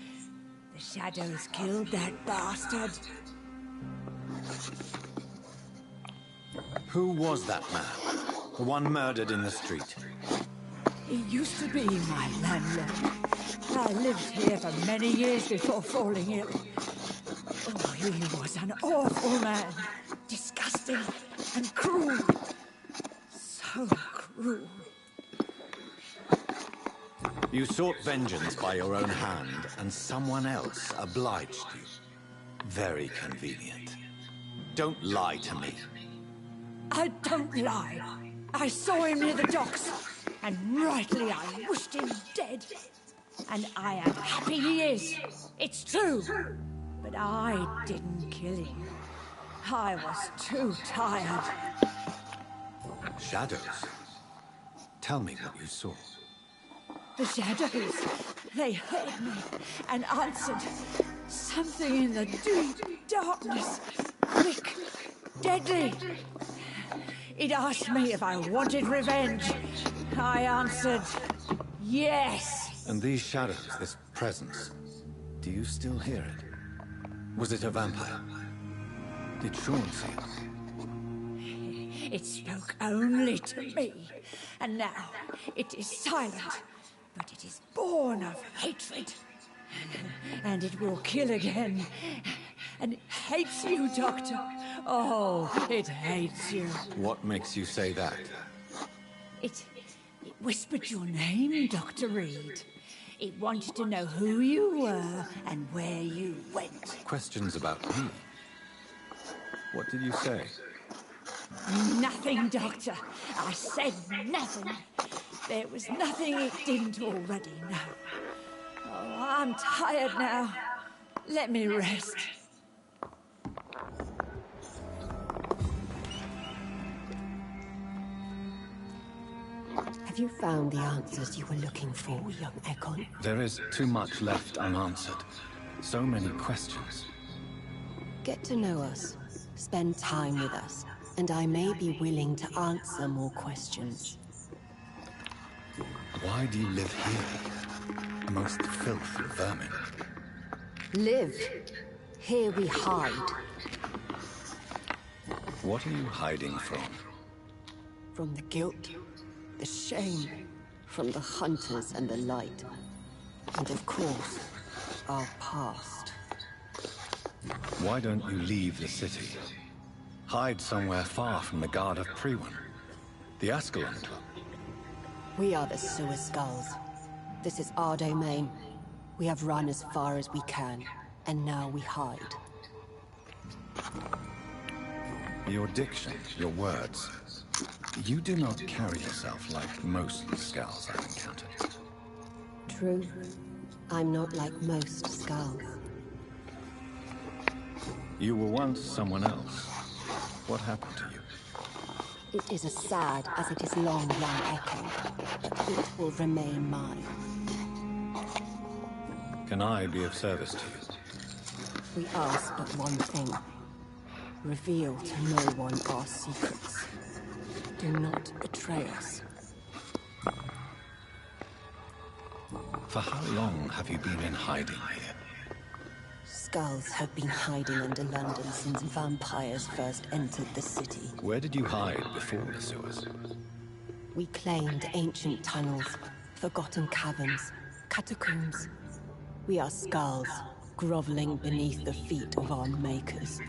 The shadows killed that bastard. Who was that man? The one murdered in the street? He used to be my landlord. I lived here for many years before falling ill. Oh, he was an awful man. Disgusting and cruel. So cruel. You sought vengeance by your own hand, and someone else obliged you. Very convenient. Don't lie to me. I don't lie. I saw him near the docks, and rightly I wished him dead. And I am happy he is. It's true. But I didn't kill him. I was too tired. Shadows? Tell me what you saw. The shadows, they heard me and answered. Something in the deep darkness, quick, deadly. It asked me if I wanted revenge. I answered, yes. And these shadows, this presence, do you still hear it? Was it a vampire? Did Sean see it? It spoke only to me, and now it is silent, but it is born of hatred. And it will kill again. And it hates you, Doctor. Oh, it hates you. What makes you say that? It whispered your name, Dr. Reed. It wanted to know who you were and where you went. Questions about me? What did you say? Nothing, Doctor. I said nothing. There was nothing it didn't already know. Oh, I'm tired now. Let me rest. Have you found the answers you were looking for, young Ekon? There is too much left unanswered. So many questions. Get to know us. Spend time with us. And I may be willing to answer more questions. Why do you live here? Amongst filth and vermin. Live. Here we hide. What are you hiding from? From the guilt, the shame, from the hunters and the light. And of course, our past. Why don't you leave the city? Hide somewhere far from the guard of Priwen. The Ascalon Club. We are the Sewer Skulls. This is our domain. We have run as far as we can, and now we hide. Your diction, your words. You do not carry yourself like most skulls I've encountered. True. I'm not like most skulls. You were once someone else. What happened to you? It is as sad as it is long, young Echo, but it will remain mine. Can I be of service to you? We ask but one thing. Reveal to no one our secrets. Do not betray us. For how long have you been in hiding here? Skulls have been hiding under London since vampires first entered the city. Where did you hide before the sewers? We claimed ancient tunnels, forgotten caverns, catacombs. We are skulls, groveling beneath the feet of our makers.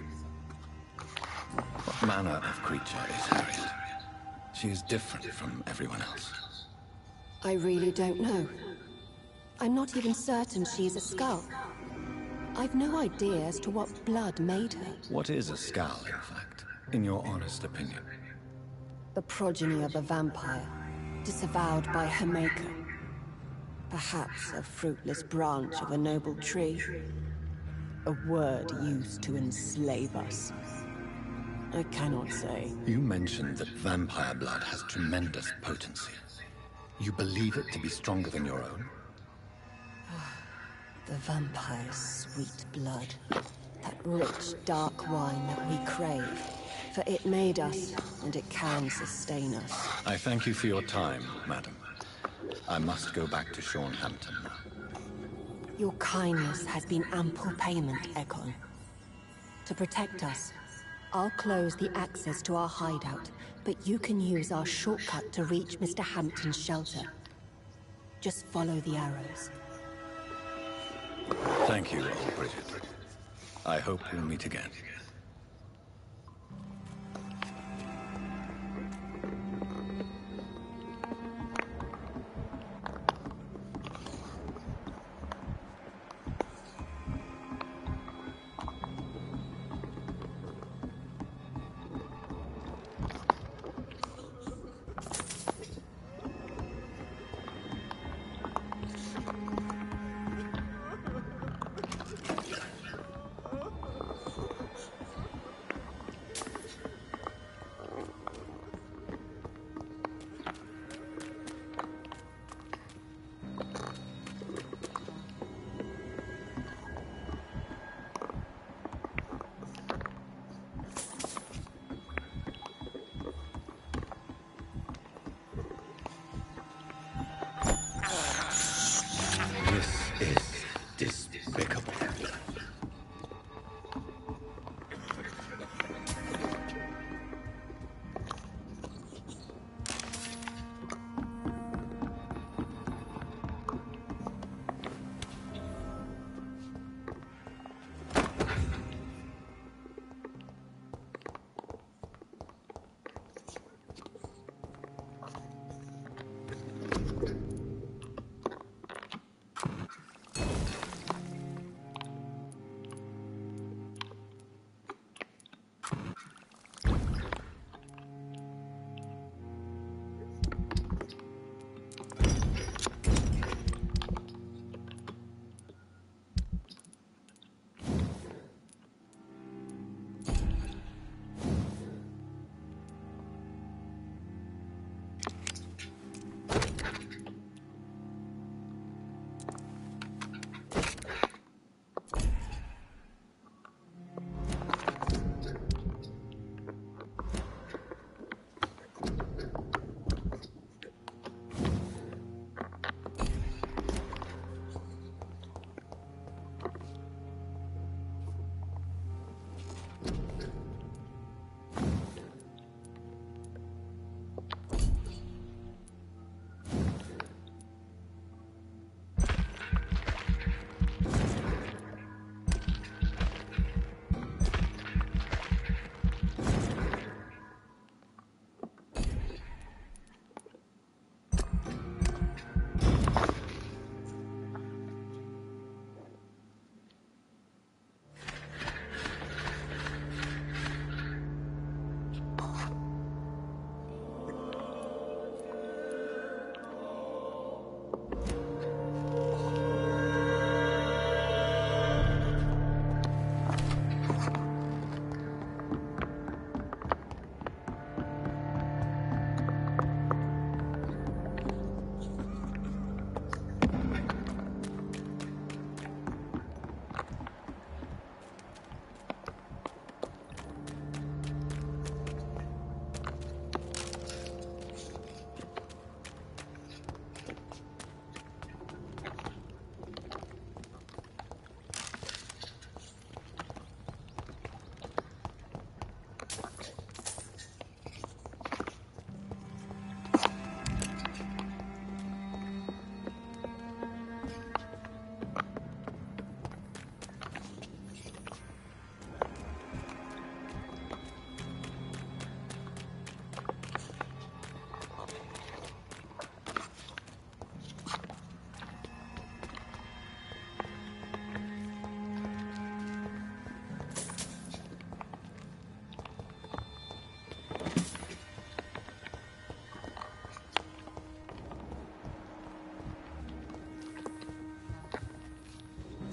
What manner of creature is Harriet? She is different from everyone else. I really don't know. I'm not even certain she's a skull. I've no idea as to what blood made her. What is a skull, in fact, in your honest opinion? The progeny of a vampire. disavowed by her maker. Perhaps a fruitless branch of a noble tree. A word used to enslave us. I cannot say. You mentioned that vampire blood has tremendous potency. You believe it to be stronger than your own? The vampire's sweet blood. That rich, dark wine that we crave. For it made us, and it can sustain us. I thank you for your time, madam. I must go back to Hampton now. Your kindness has been ample payment, Ekon. To protect us, I'll close the access to our hideout, but you can use our shortcut to reach Mr. Hampton's shelter. Just follow the arrows. Thank you, old Bridget. I hope we'll meet again.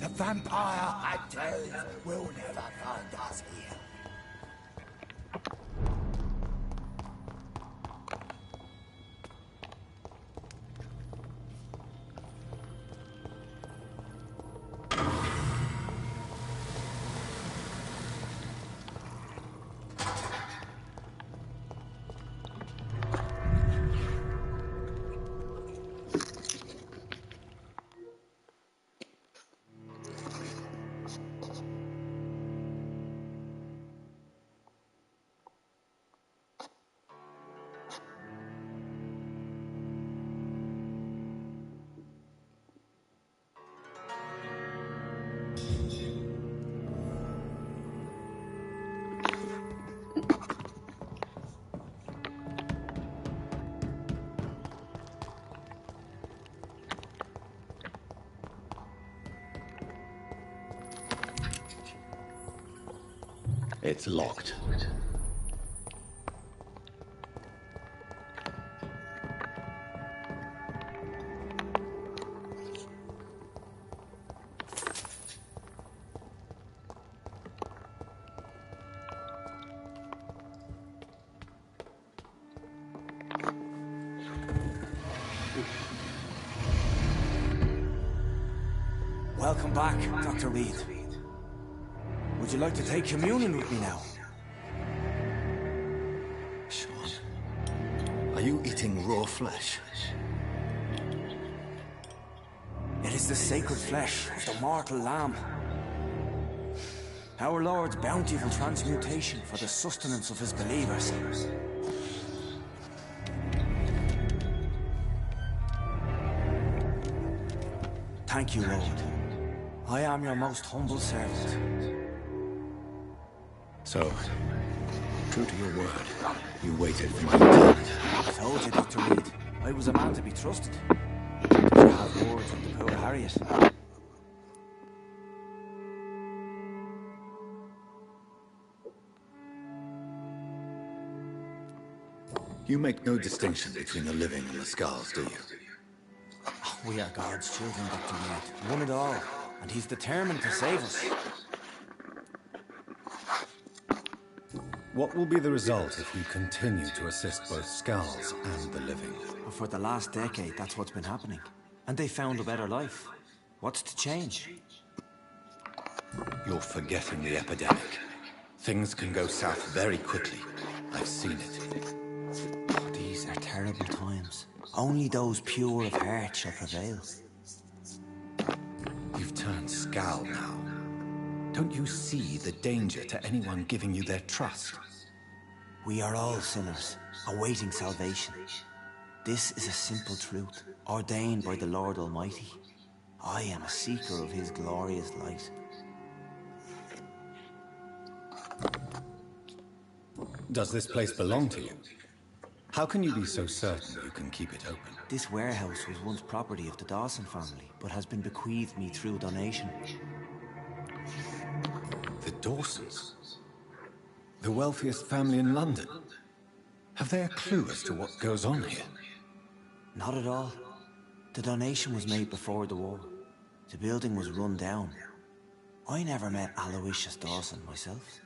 The vampire hunters will never find us here. It's locked. Welcome back, Dr. Reed. Would you like to take communion with me now? Sean, are you eating raw flesh? It is the sacred flesh of the mortal lamb. Our Lord's bountiful transmutation for the sustenance of his believers. Thank you, Lord. I am your most humble servant. So, true to your word, you waited for my return. I told you, Dr. Reed, I was a man to be trusted. Did you have words with the poor Harriet? You make no distinction between the living and the skulls, do you? We are God's children, Dr. Reed. One and all. And he's determined to save us. What will be the result if you continue to assist both skulls and the living? For the last decade, that's what's been happening. And they found a better life. What's to change? You're forgetting the epidemic. Things can go south very quickly. I've seen it. Oh, these are terrible times. Only those pure of heart shall prevail. You've turned Skull now. Don't you see the danger to anyone giving you their trust? We are all sinners, awaiting salvation. This is a simple truth, ordained by the Lord Almighty. I am a seeker of his glorious light. Does this place belong to you? How can you be so certain you can keep it open? This warehouse was once property of the Dawson family, but has been bequeathed me through donation. The Dawsons? The wealthiest family in London? Have they a clue as to what goes on here? Not at all. The donation was made before the war. The building was run down. I never met Aloysius Dawson myself.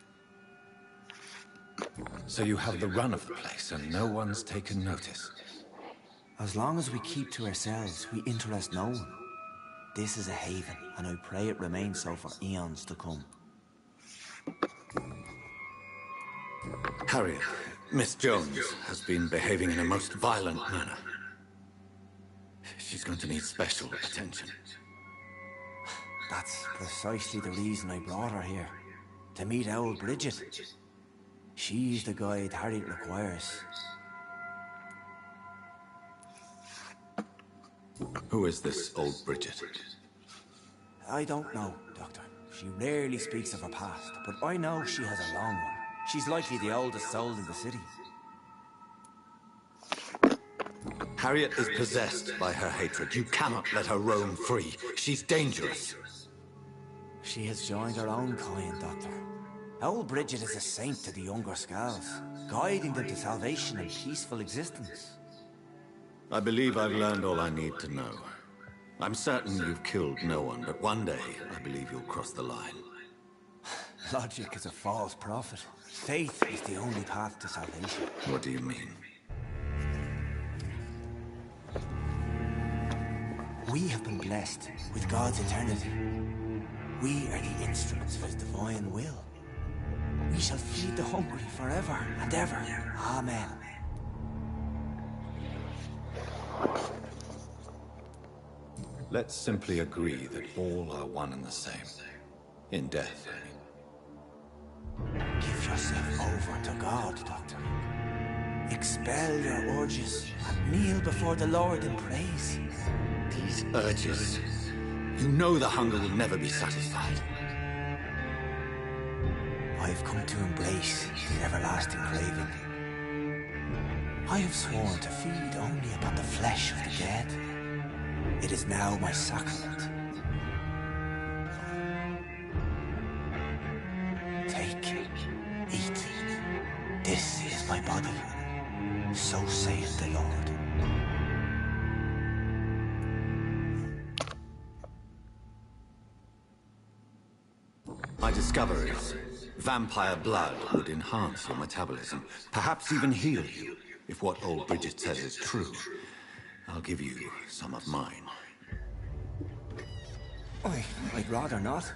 So you have the run of the place and no one's taken notice? As long as we keep to ourselves, we interest no one. This is a haven, and I pray it remains so for eons to come. Harriet, Miss Jones has been behaving in a most violent manner. She's going to need special attention. That's precisely the reason I brought her here. To meet old Bridget. She's the guide Harriet requires. Who is this old Bridget? I don't know, Doctor. She rarely speaks of her past, but I know she has a long one. She's likely the oldest soul in the city. Harriet is possessed by her hatred. You cannot let her roam free. She's dangerous. She has joined her own kind, Doctor. Old Bridget is a saint to the younger Skulls, guiding them to salvation and peaceful existence. I believe I've learned all I need to know. I'm certain you've killed no one, but one day, I believe you'll cross the line. Logic is a false prophet. Faith is the only path to salvation. What do you mean? We have been blessed with God's eternity. We are the instruments of His divine will. We shall feed the hungry forever and ever. Amen. Let's simply agree that all are one and the same. In death, Give yourself over to God, Doctor. Expel your urges and kneel before the Lord in praise. These urges. You know the hunger will never be satisfied. I have come to embrace the everlasting craving. I have sworn to feed only upon the flesh of the dead. It is now my sacrament. Take, eat. This is my body. So saith the Lord. My discoveries. Vampire blood would enhance your metabolism, perhaps even heal you, if what old Bridget says is true. I'll give you some of mine. I'd rather not.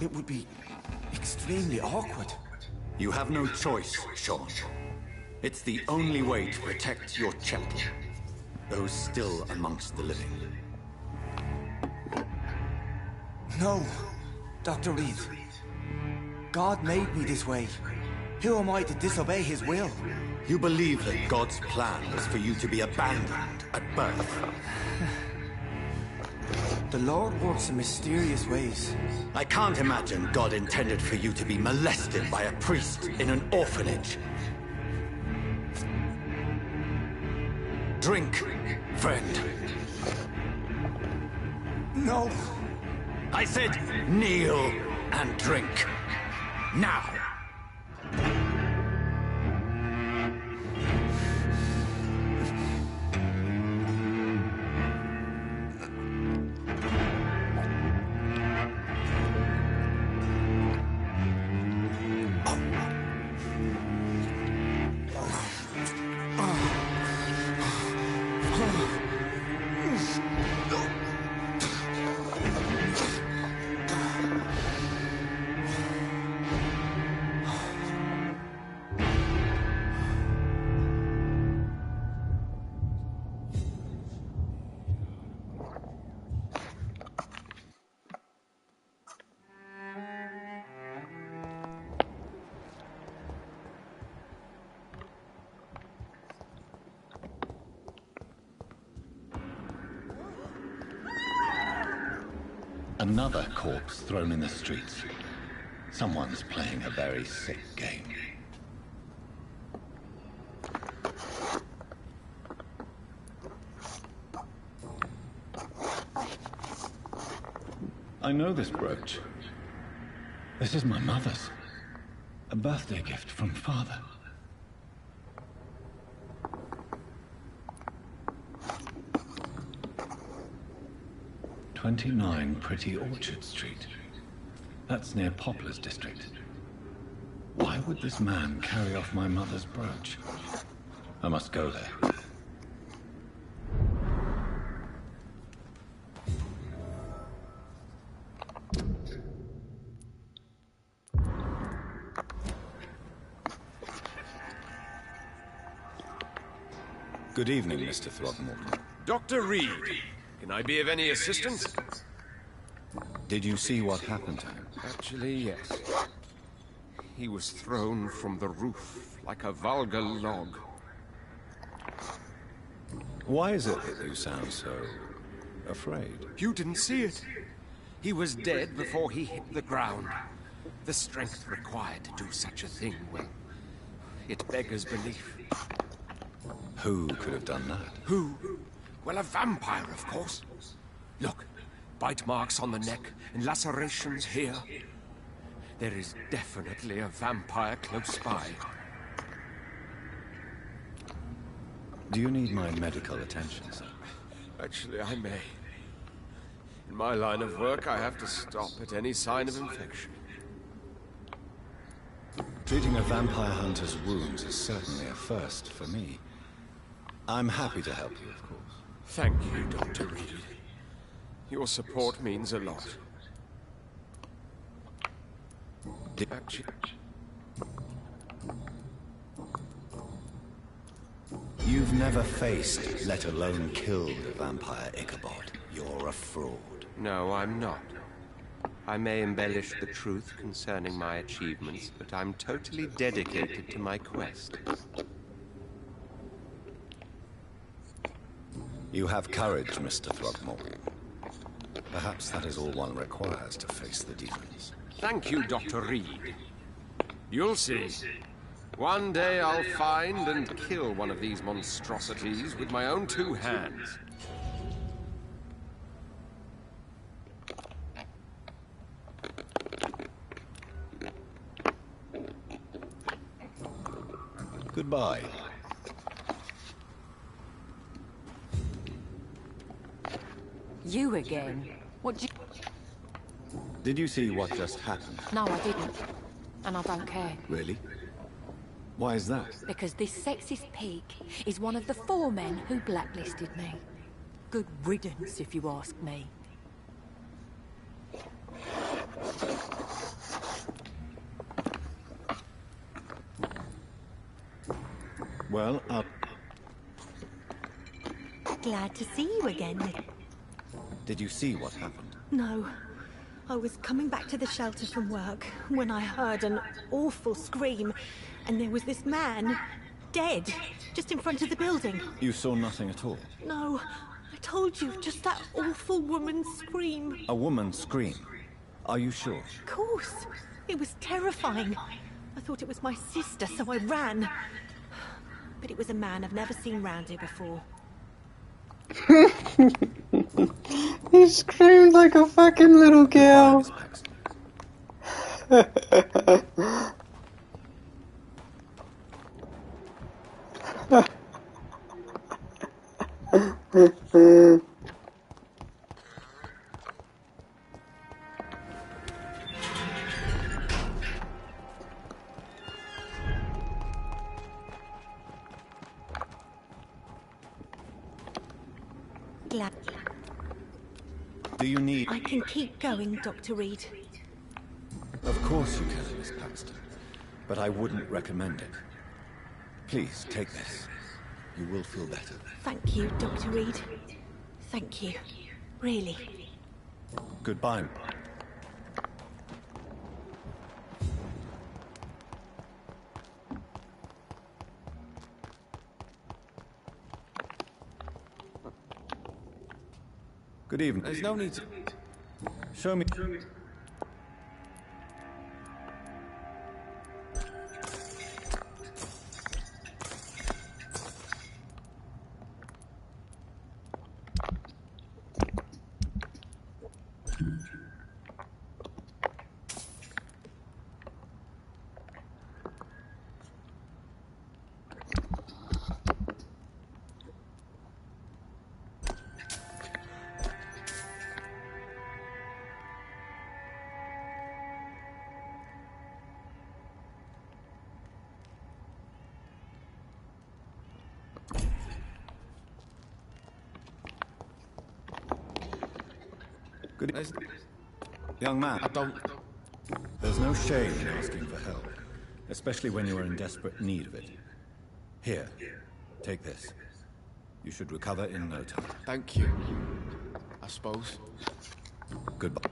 It would be extremely awkward. You have no choice, Sean. It's the only way to protect your chapel, those still amongst the living. No, Dr. Reed. God made me this way. Who am I to disobey His will? You believe that God's plan was for you to be abandoned at birth. The Lord works in mysterious ways. I can't imagine God intended for you to be molested by a priest in an orphanage. Drink, friend. No. I said kneel and drink. Now. Another corpse thrown in the streets. Someone's playing a very sick game. I know this brooch. This is my mother's. A birthday gift from father. "29 Pretty Orchard Street. That's near Poplar's district. Why would this man carry off my mother's brooch? I must go there. Good evening, Mr. Throckmorton. Dr. Reed, can I be of any assistance? Did you see what happened to him? Actually, yes. He was thrown from the roof like a vulgar log. Why is it that you sound so afraid? You didn't see it. He was dead before he hit the ground. The strength required to do such a thing, well, it beggars belief. Who could have done that? Who? Well, a vampire, of course. Look, bite marks on the neck and lacerations here. There is definitely a vampire close by. Do you need my medical attention, sir? Actually, I may. In my line of work, I have to stop at any sign of infection. Treating a vampire hunter's wounds is certainly a first for me. I'm happy to help you, of course. Thank you, Dr. Reed. Your support means a lot. Actually... You've never faced, let alone killed a vampire, Ichabod. You're a fraud. No, I'm not. I may embellish the truth concerning my achievements, but I'm totally dedicated to my quest. You have courage, Mr. Throgmorton. Perhaps that is all one requires to face the demons. Thank you, Dr. Reed. You'll see. One day I'll find and kill one of these monstrosities with my own 2 hands. Goodbye. You again? Did you see what just happened? No, I didn't. And I don't care. Really? Why is that? Because this sexist pig is one of the 4 men who blacklisted me. Good riddance, if you ask me. Well, Glad to see you again. Did you see what happened? No. I was coming back to the shelter from work when I heard an awful scream, and there was this man, dead, just in front of the building. You saw nothing at all? No. I told you, just that awful woman's scream. A woman's scream? Are you sure? Of course. It was terrifying. I thought it was my sister, so I ran. But it was a man I've never seen round here before. He screamed like a fucking little girl. Glad. Do you need... I can keep going, Dr. Reed. Of course you can, Miss Paxton. But I wouldn't recommend it. Please, take this. You will feel better. Thank you, Dr. Reed. Thank you. Really. Goodbye. Good evening. There's no need to... Show me... Good young man. I don't... There's no shame in asking for help, especially when you are in desperate need of it. Here, take this. You should recover in no time. Thank you, I suppose. Goodbye.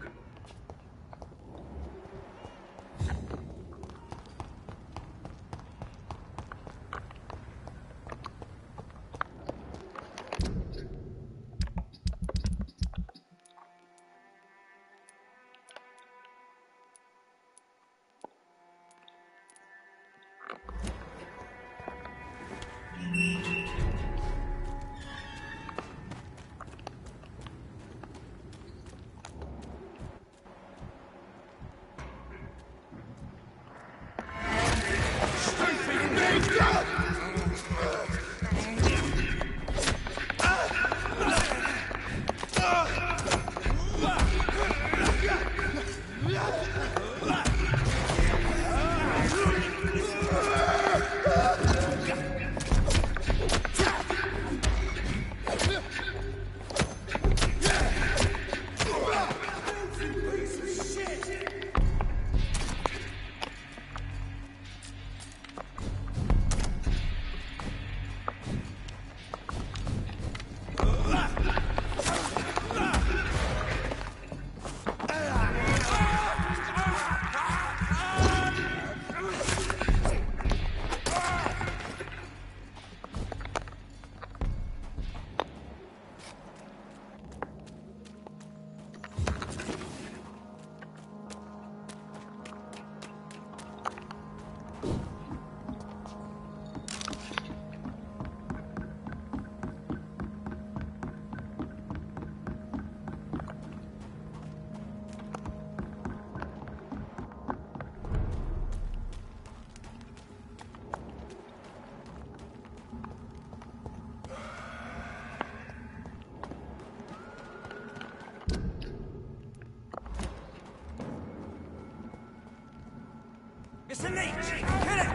It's a leech! Kill it!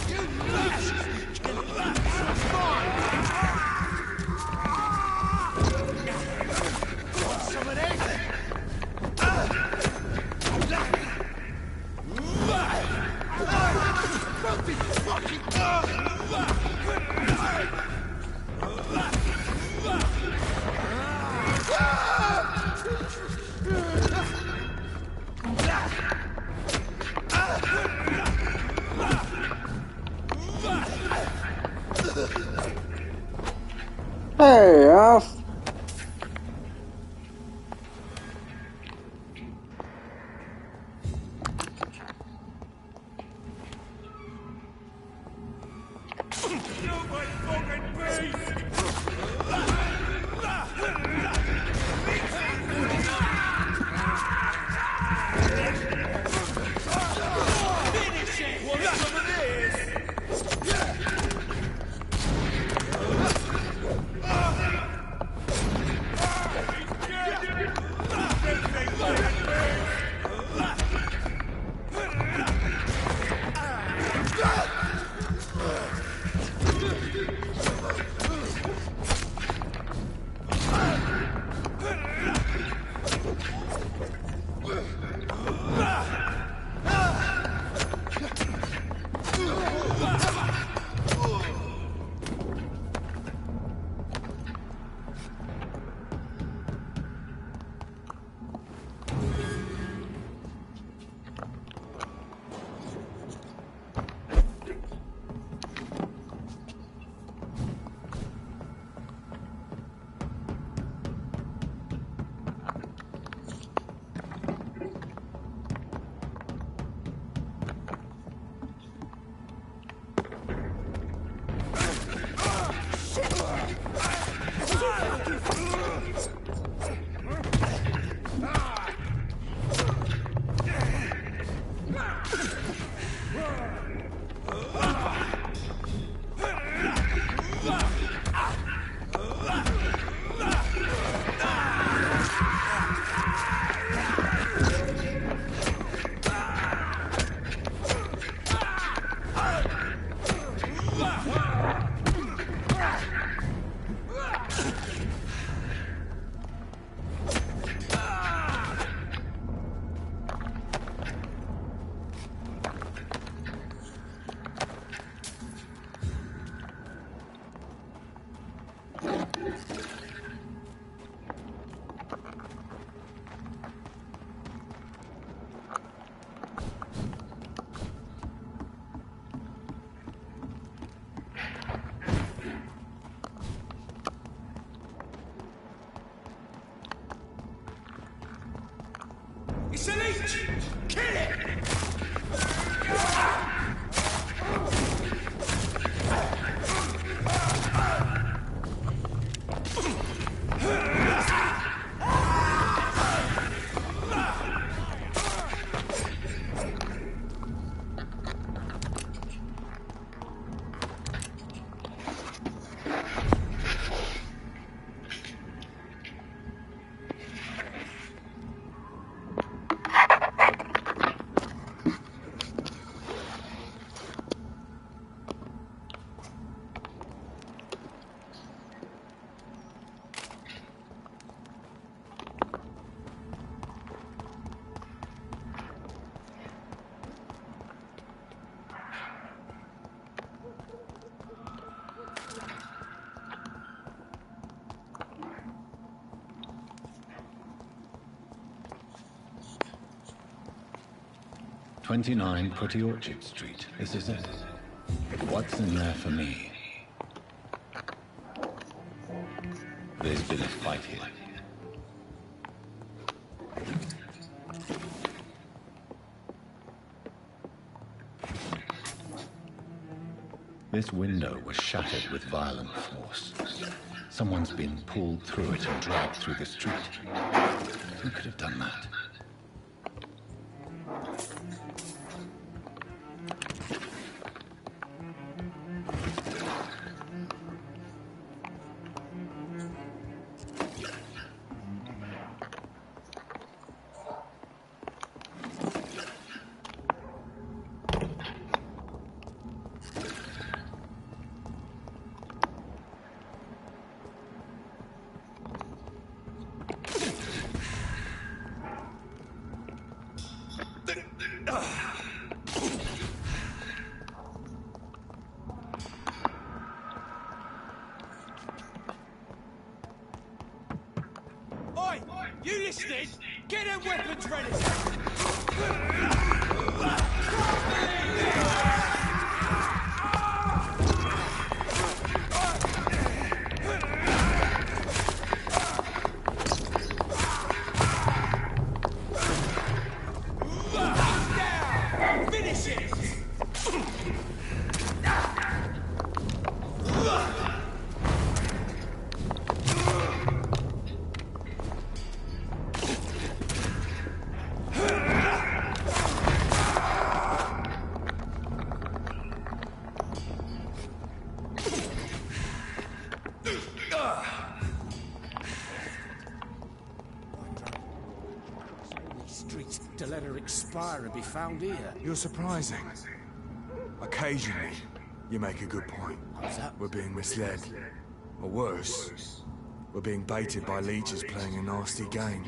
You lashes! Kill it! It's fine! Want some of this? Filthy fucking... Hey, It's a leech! Kill it! "29 Pretty Orchard Street. This is it. What's in there for me? There's been a fight here. This window was shattered with violent force. Someone's been pulled through it and dragged through the street. Who could have done that? You listening? Get them weapons ready! Finish it! Streets to let her expire and be found here. You're surprising. Occasionally, you make a good point. How's that? We're being misled. Or worse, we're being baited by leeches playing a nasty game.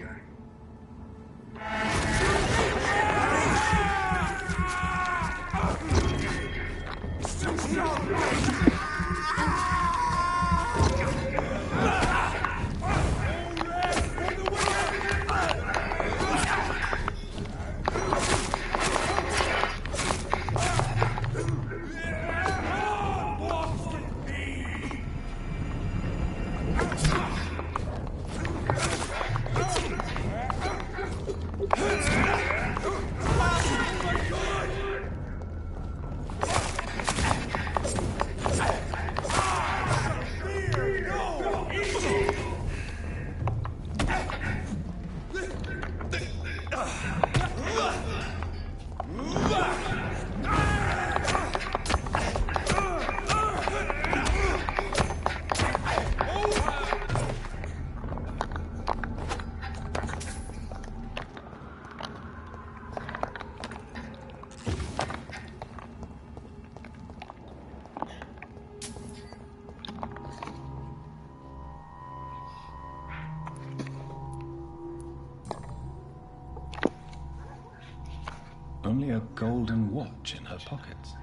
Only a golden watch in her pockets.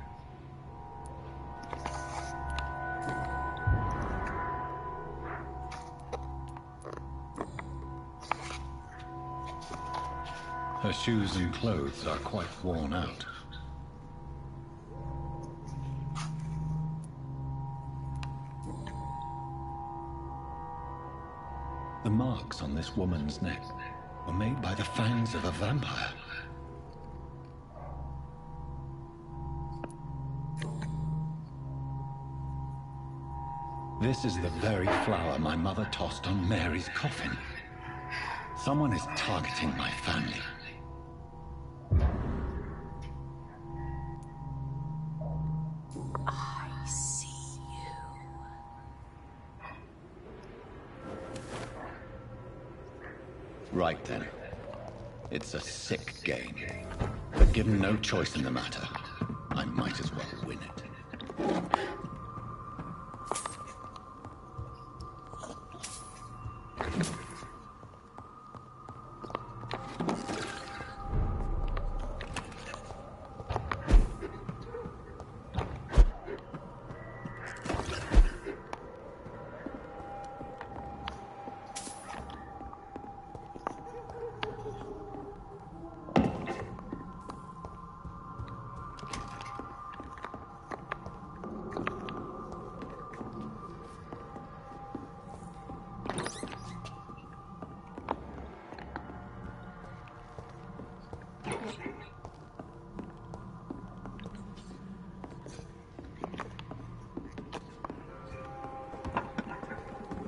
Her shoes and clothes are quite worn out. The marks on this woman's neck were made by the fangs of a vampire. This is the very flower my mother tossed on Mary's coffin. Someone is targeting my family. I see you. Right then. It's a sick game. But given no choice in the matter, I might as well win it.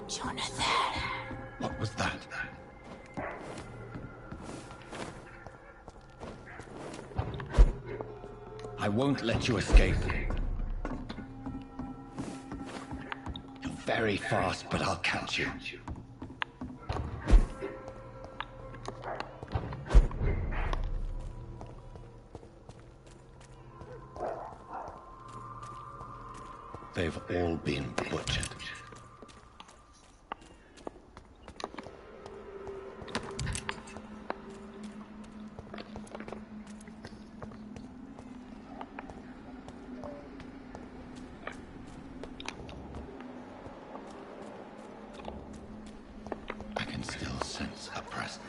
Jonathan. What was that? I won't let you escape. You're very fast, but I'll catch you. They've all been butchered. I can still sense a presence.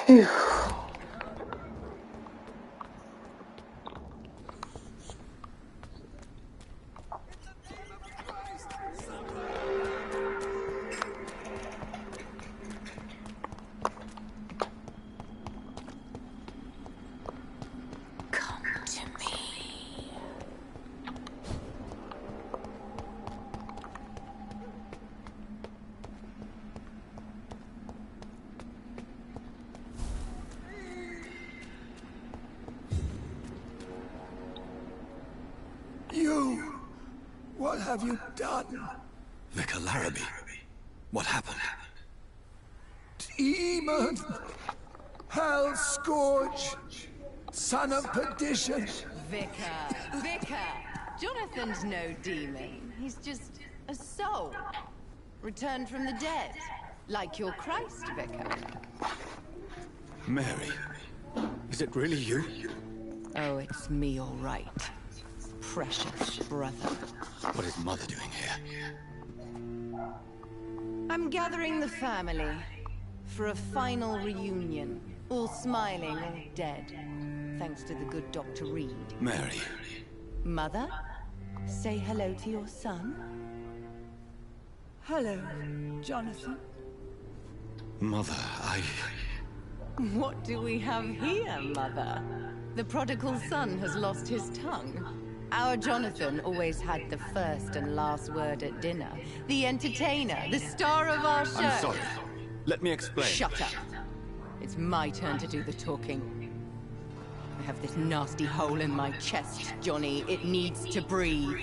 Phew. You! What have you done? Vicar Larrabee, what happened? Demon! Hell Scourge! Son of perdition! Vicar! Jonathan's no demon. He's just a soul. Returned from the dead. Like your Christ, Vicar. Mary, is it really you? Oh, it's me, all right. Precious brother. What is Mother doing here? I'm gathering the family for a final reunion. All smiling, all dead. Thanks to the good Dr. Reed. Mary. Mother, say hello to your son. Hello, Jonathan. Mother, What do we have here, Mother? The prodigal son has lost his tongue. Our Jonathan always had the first and last word at dinner. The entertainer, the star of our show. I'm sorry. Let me explain. Shut up. It's my turn to do the talking. I have this nasty hole in my chest, Johnny. It needs to breathe.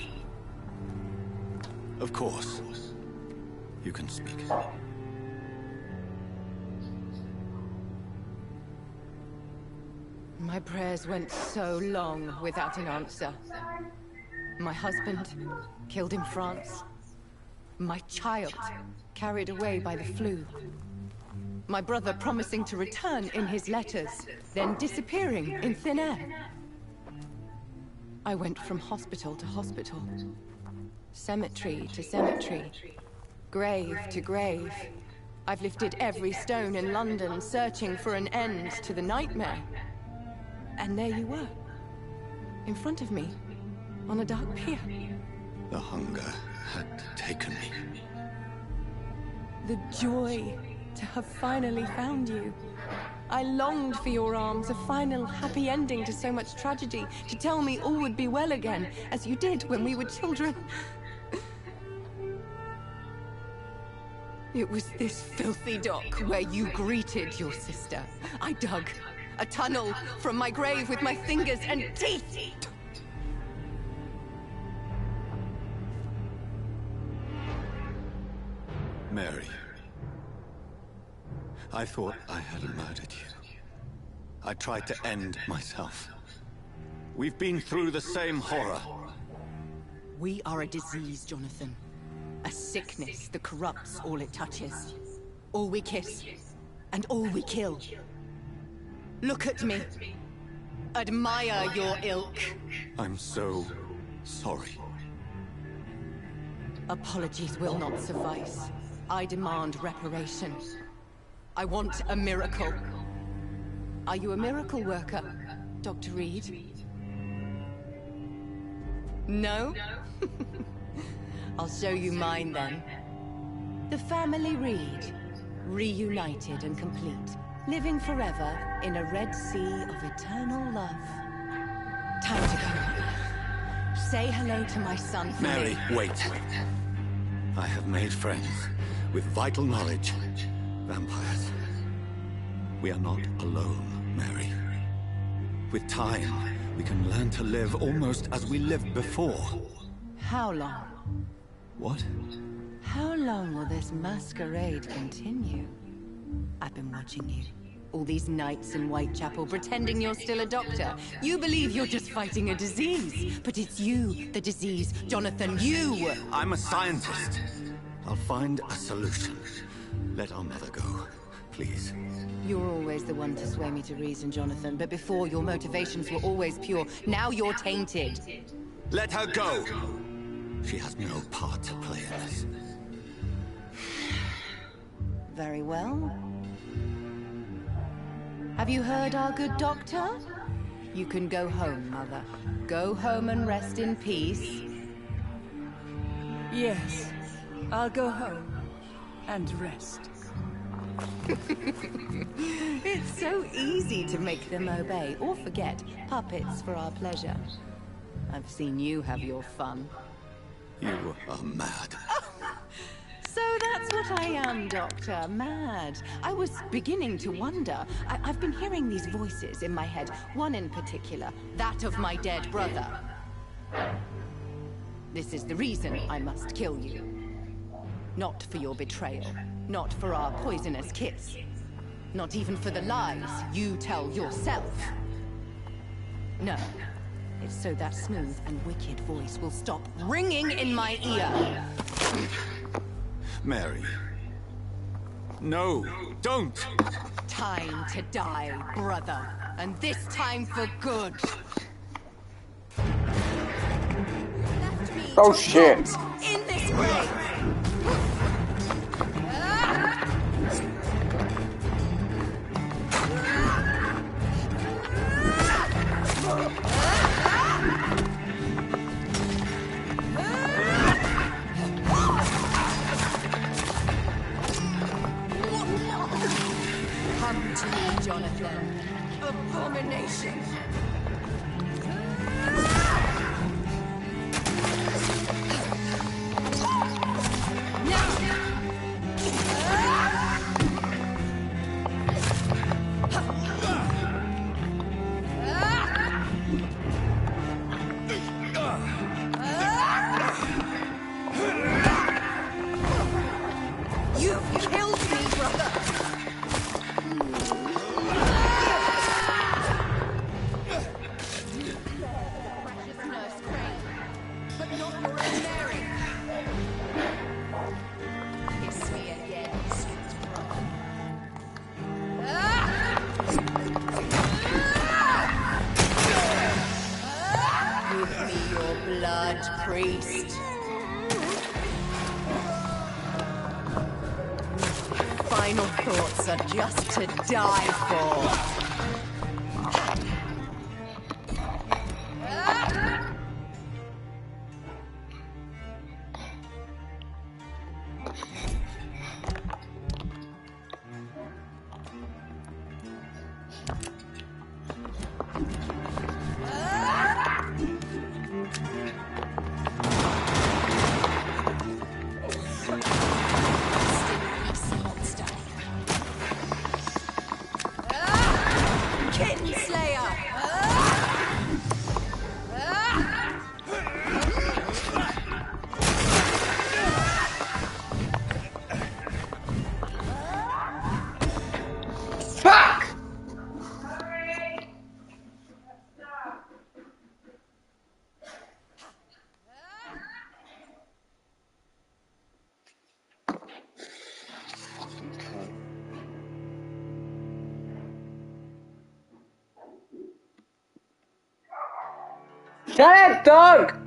Of course. You can speak. My prayers went so long without an answer. My husband, killed in France. My child, carried away by the flu. My brother promising to return in his letters, then disappearing in thin air. I went from hospital to hospital. Cemetery to cemetery. Grave to grave. I've lifted every stone in London, searching for an end to the nightmare. And there you were, in front of me, on a dark pier. The hunger had taken me. The joy to have finally found you. I longed for your arms, a final happy ending to so much tragedy, to tell me all would be well again, as you did when we were children. It was this filthy dock where you greeted your sister. I dug a tunnel from my grave with my fingers and teeth. Mary, I thought I had murdered you. I tried to end myself. We've been through the same horror. We are a disease, Jonathan. A sickness that corrupts all it touches. All we kiss, and all we kill. Look at me. Admire your ilk. I'm so sorry. Apologies will not suffice. I demand reparation. I want a miracle. Are you a miracle worker, Dr. Reed? No? I'll show you mine then. The family Reed, reunited and complete, living forever in a red sea of eternal love. Time to go. Say hello to my son for Mary, me. wait. I have made friends with vital knowledge. Vampires. We are not alone, Mary. With time, we can learn to live almost as we lived before. How long? What? How long will this masquerade continue? I've been watching you. All these nights in Whitechapel, pretending you're still a doctor. You believe you're just fighting a disease. But it's you, the disease. Jonathan, you! I'm a scientist. I'll find a solution. Let our mother go, please. You're always the one to sway me to reason, Jonathan. But before, your motivations were always pure. Now you're tainted. Let her go! She has no part to play in this. Very well. Have you heard our good doctor? You can go home, Mother. Go home and rest in peace. Yes, I'll go home and rest. It's so easy to make them obey or forget. Puppets for our pleasure. I've seen you have your fun. You are mad. So that's what I am, Doctor. Mad. I was beginning to wonder. I've been hearing these voices in my head. One in particular. That of my dead brother. This is the reason I must kill you. Not for your betrayal. Not for our poisonous kiss. Not even for the lies you tell yourself. No. It's so that smooth and wicked voice will stop ringing in my ear. Mary. No, don't! Time to die, brother. And this time for good. Oh shit. In this grave. Come to me, Jonathan. Abomination. You've killed me, brother. Precious nurse Crane, but not your own Mary. Kiss me again, sweet brother. Give me your blood, priest. Final thoughts are just to die for. Fuck! Shut up, dog!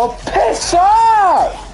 Oh, piss off!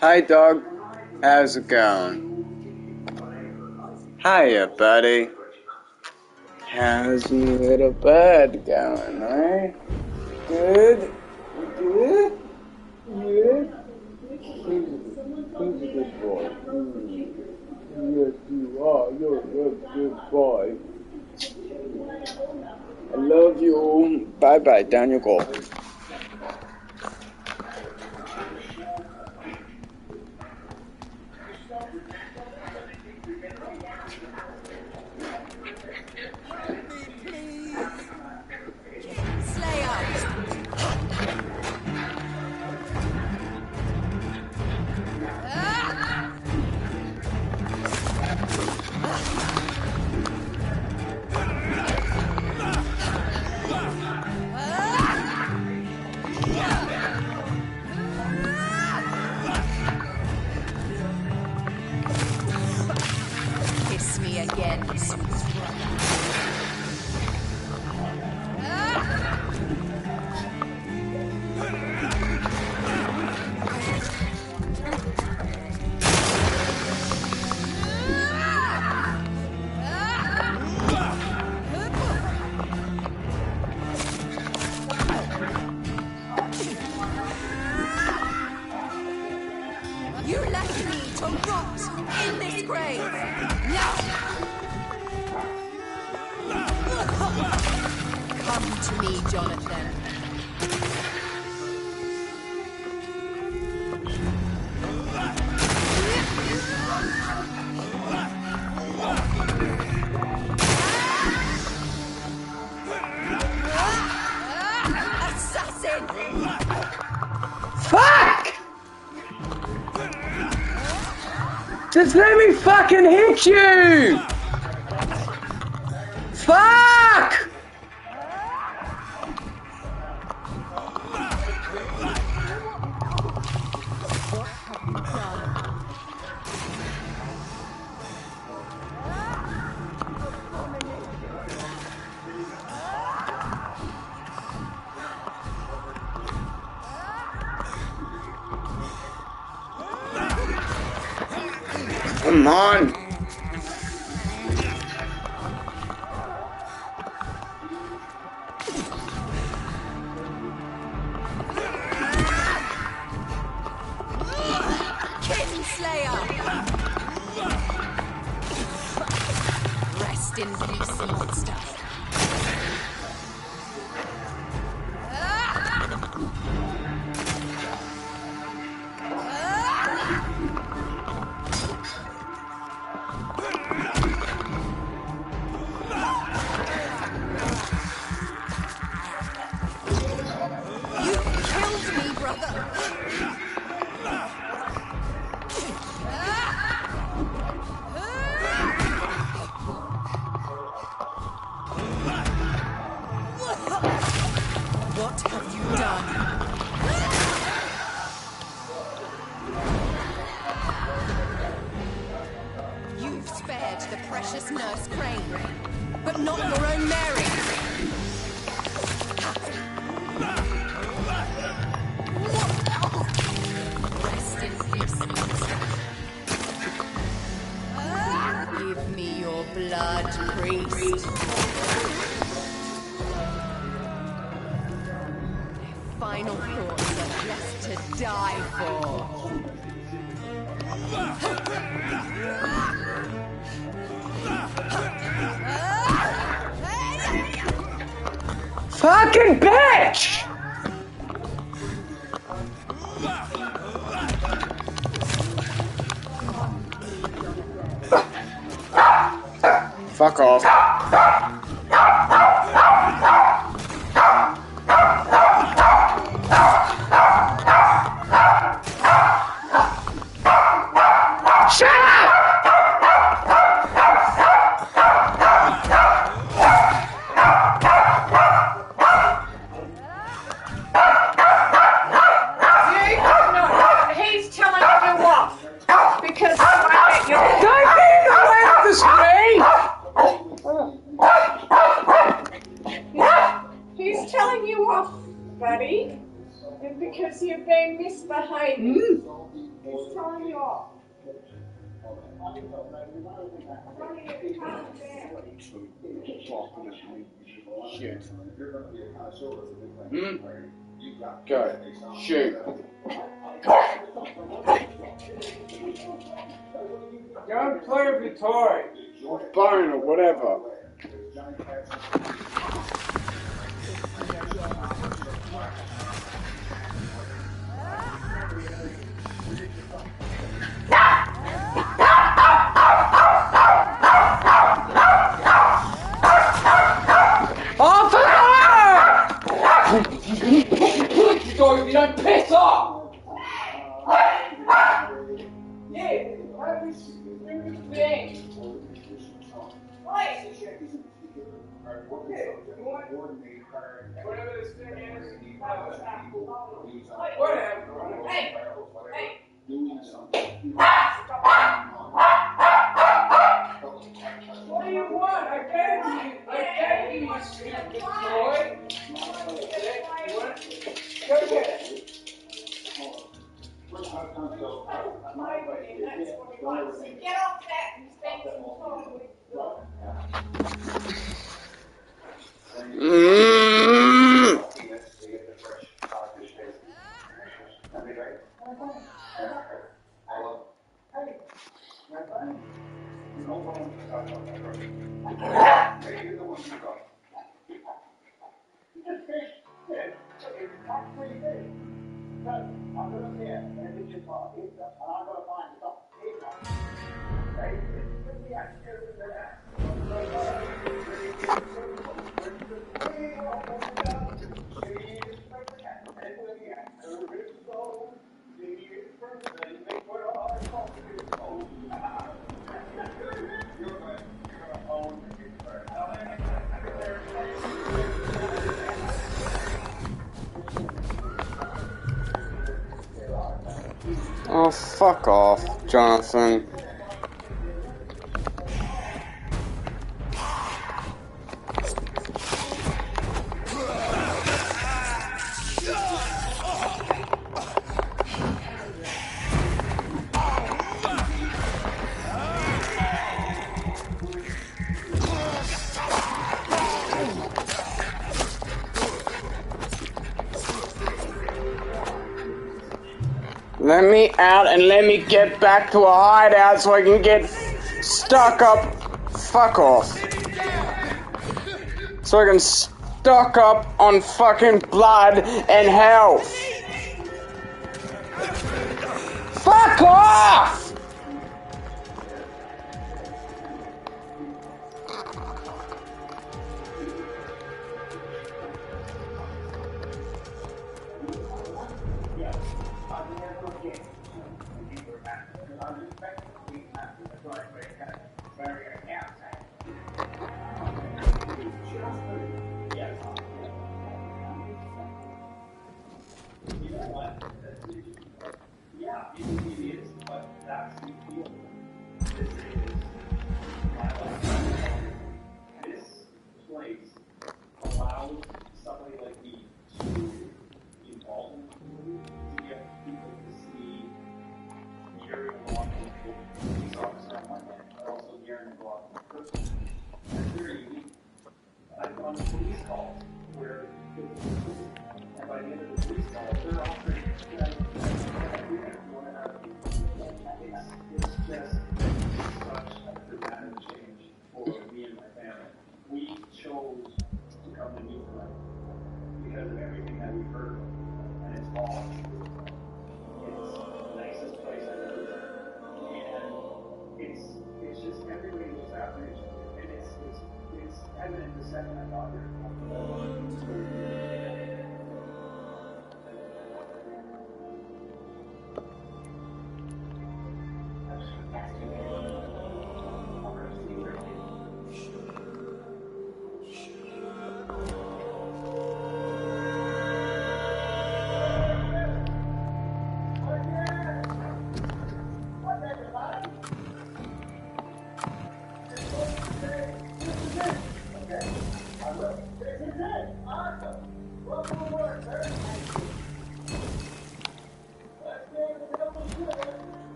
Hey dog, how's it going? Hiya buddy. How's your little bird going, eh? Good? Good? Good? Who's a good boy? Yes you are, you're a good boy. I love you. Bye bye, down you go. Kiss me again, sweet brother. You left me to rot in this grave. Come to me, Jonathan. Assassin! Fuck! Just let me fucking hit you! Fuck! Come on! Kinslayer! Rest in peace, monster. this, Nurse Crane. But not your own Mary. Rest in peace, monster. Give me your blood, priest. Their final thoughts are just to die for. Fucking bitch! Fuck off. Shut up! He's telling you what? Because you're... Don't be away with the screen! He's telling you off, buddy, and because you've been misbehaving. He's telling you off. Shit. Go. Shoot. Go and play with your toy. Or bone or whatever. Oh, fuck off! You don't piss off! Yeah, that was the thing. Whatever this thing is, whatever. Hey! Hey! What do you want? I gave you my stupid toy. Go get it. Get off that and spend some time with Oh, fuck off, Jonathan. Let me out and let me get back to a hideout so I can get stuck up. Fuck off. So I can stock up on fucking blood and health. Fuck off!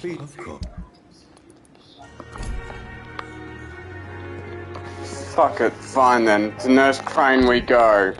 Please. Of course. Fuck it, fine then. To Nurse Crane we go.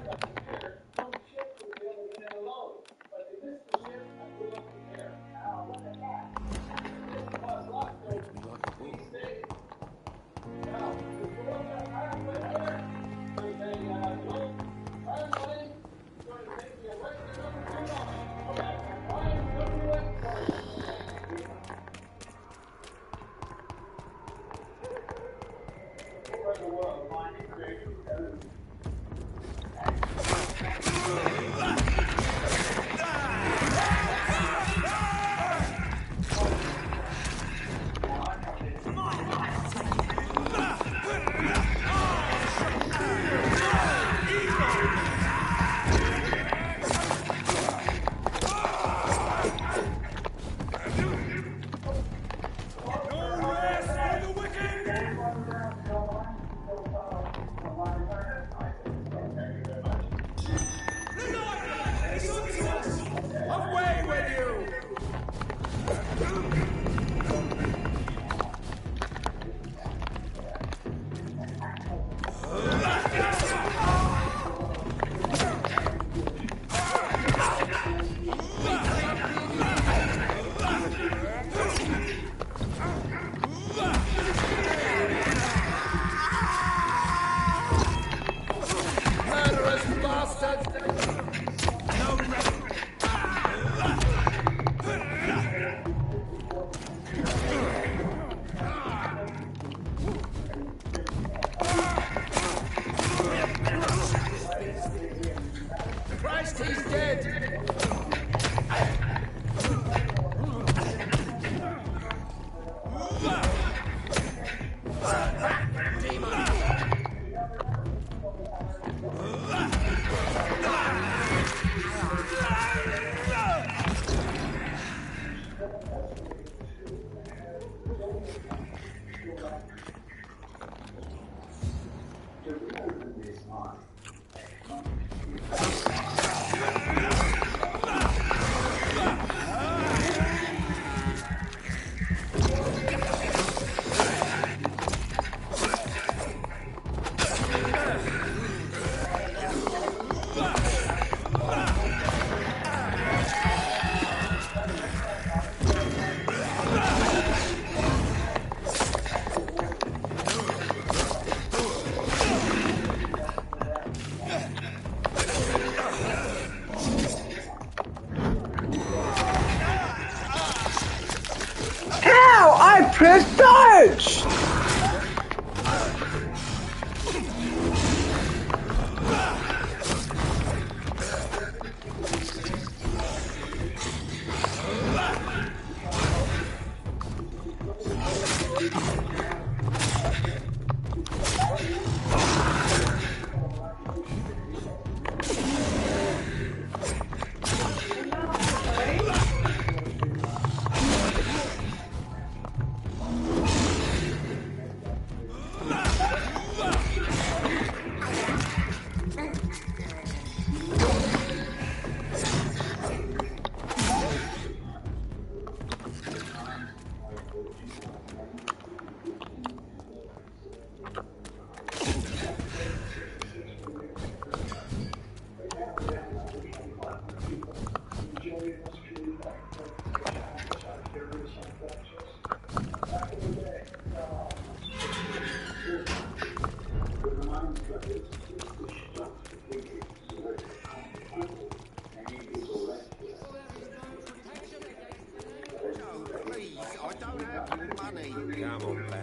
Press dodge!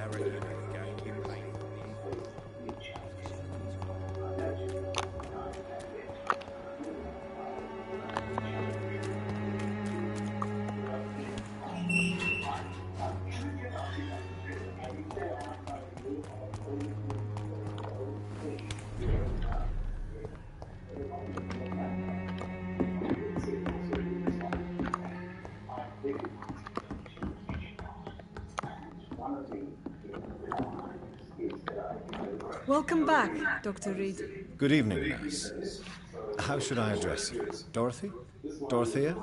stare at you again, you pain. Welcome back, Dr. Reed. Good evening, nurse. How should I address you? Dorothy? Dorothea?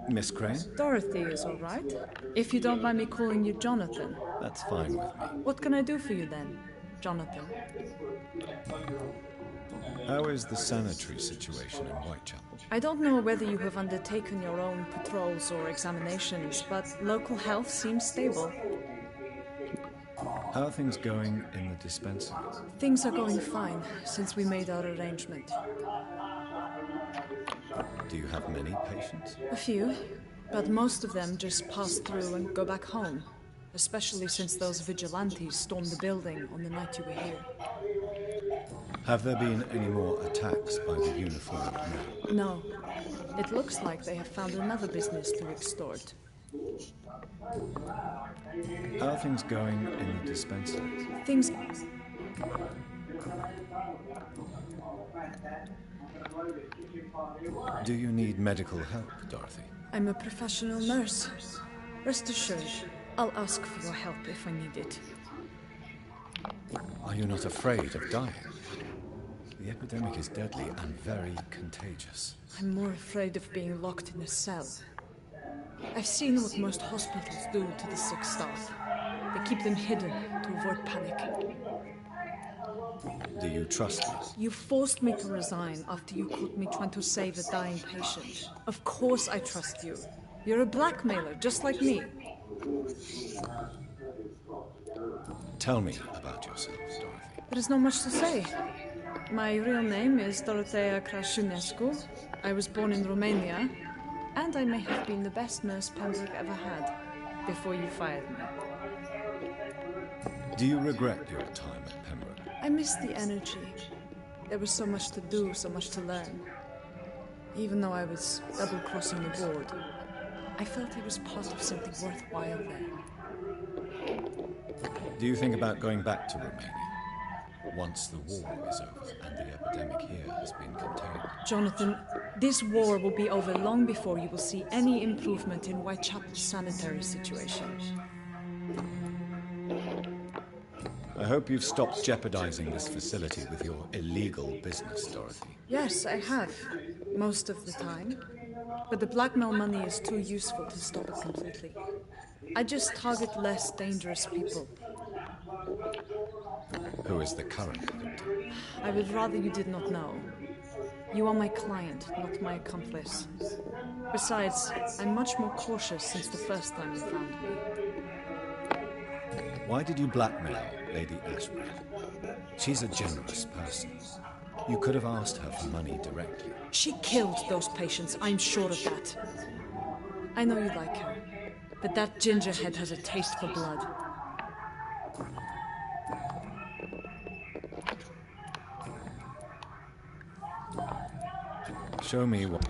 Miss Crane? Dorothy is all right. If you don't mind me calling you Jonathan. That's fine with me. What can I do for you then, Jonathan? How is the sanitary situation in Whitechapel? I don't know whether you have undertaken your own patrols or examinations, but local health seems stable. How are things going in the dispensary? Things are going fine since we made our arrangement. Do you have many patients? A few, but most of them just pass through and go back home, especially since those vigilantes stormed the building on the night you were here. Have there been any more attacks by the uniformed men? No. It looks like they have found another business to extort. How are things going in the dispensary? Things... Do you need medical help, Dorothy? I'm a professional nurse. Rest assured, I'll ask for your help if I need it. Are you not afraid of dying? The epidemic is deadly and very contagious. I'm more afraid of being locked in a cell. I've seen what most hospitals do to the sick staff. They keep them hidden to avoid panic. Do you trust me? You forced me to resign after you caught me trying to save a dying patient. Of course I trust you. You're a blackmailer, just like me. Tell me about yourself, Dorothy. There's not much to say. My real name is Dorothea Crashunescu. I was born in Romania, and I may have been the best nurse Pembroke ever had, before you fired me. Do you regret your time at Pembroke? I miss the energy. There was so much to do, so much to learn. Even though I was double-crossing the board, I felt I was part of something worthwhile there. Do you think about going back to Romania? Once the war is over and the epidemic here has been contained. Jonathan, this war will be over long before you will see any improvement in Whitechapel's sanitary situation. I hope you've stopped jeopardizing this facility with your illegal business, Dorothy. Yes, I have. Most of the time. But the blackmail money is too useful to stop it completely. I just target less dangerous people. Who is the current victim? I would rather you did not know. You are my client, not my accomplice. Besides, I'm much more cautious since the first time you found me. Why did you blackmail Lady Ashbury? She's a generous person. You could have asked her for money directly. She killed those patients, I'm sure of that. I know you like her, but that gingerhead has a taste for blood. Show me what...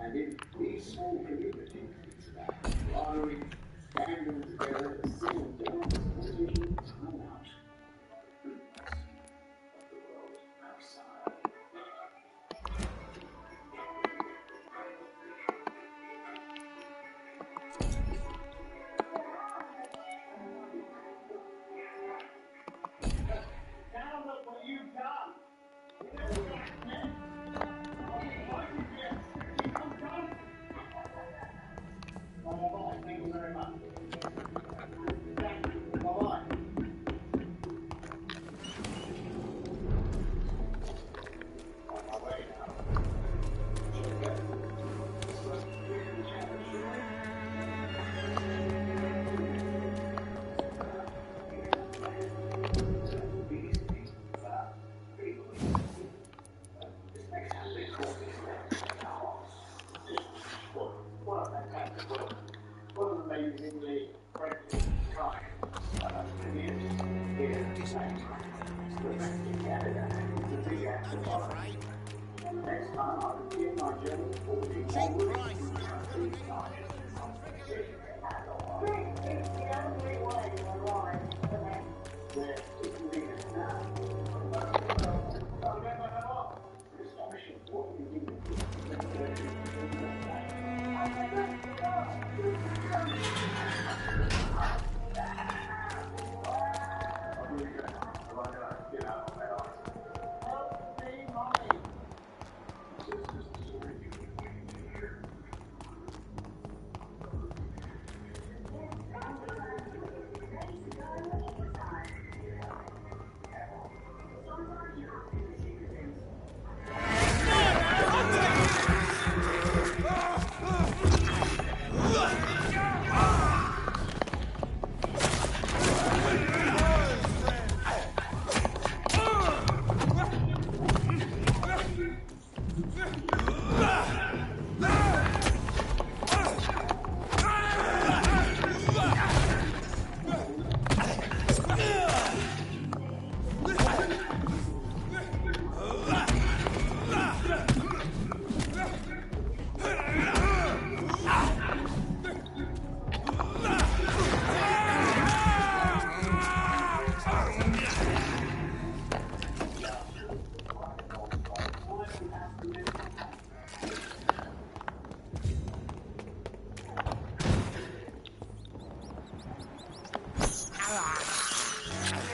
And in this small community, it's about following, banding together, a single time out. Of the world outside. Now look what you've done. Thank you very much.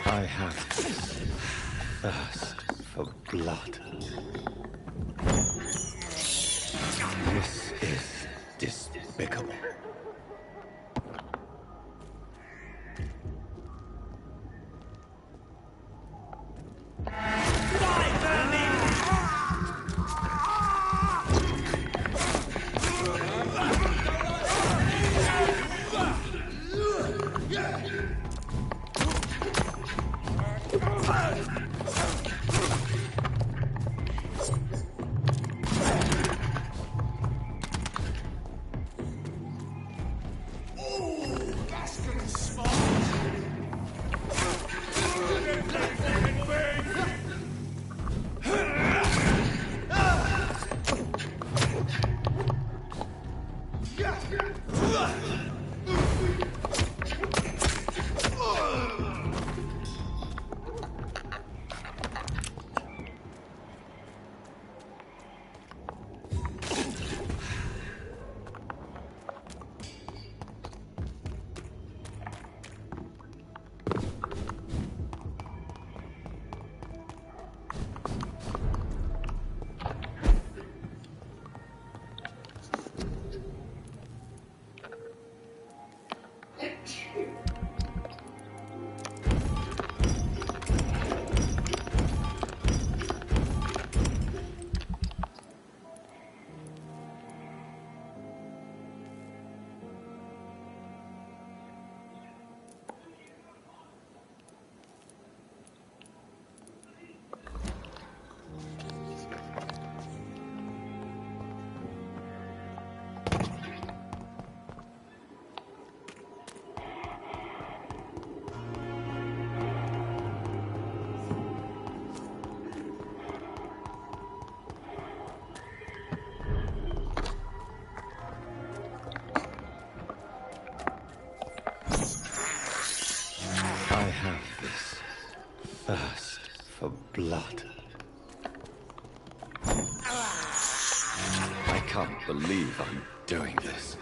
I have this thirst for blood. This is despicable. I have this thirst for blood. I can't believe I'm doing this.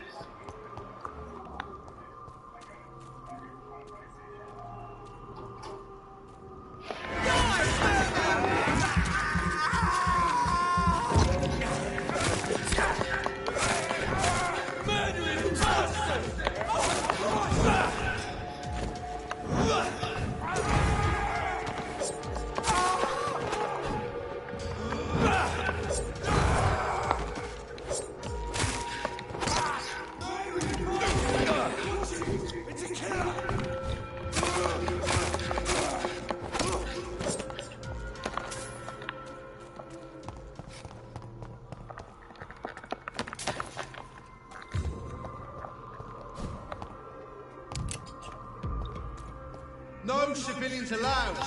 No civilians allowed, sir.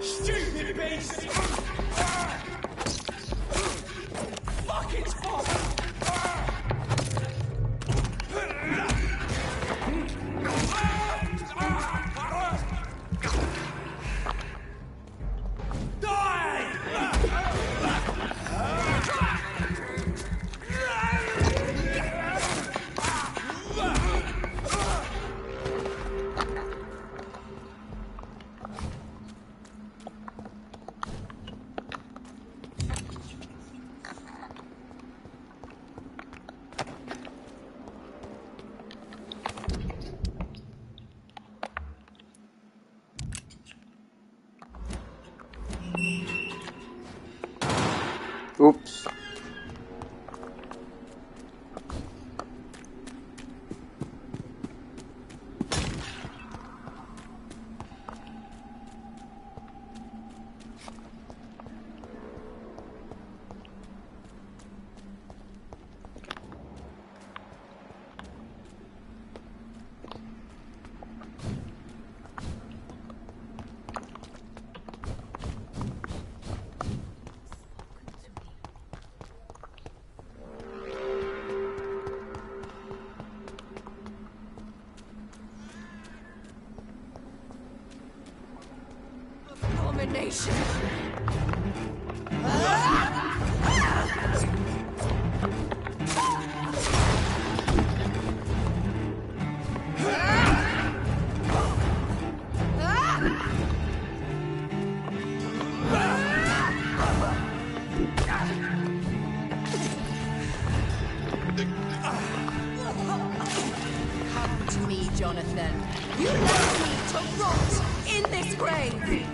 Stupid beast! Fuck its fault! Oops. Abomination! Come to me, Jonathan. You left me to rot in this grave!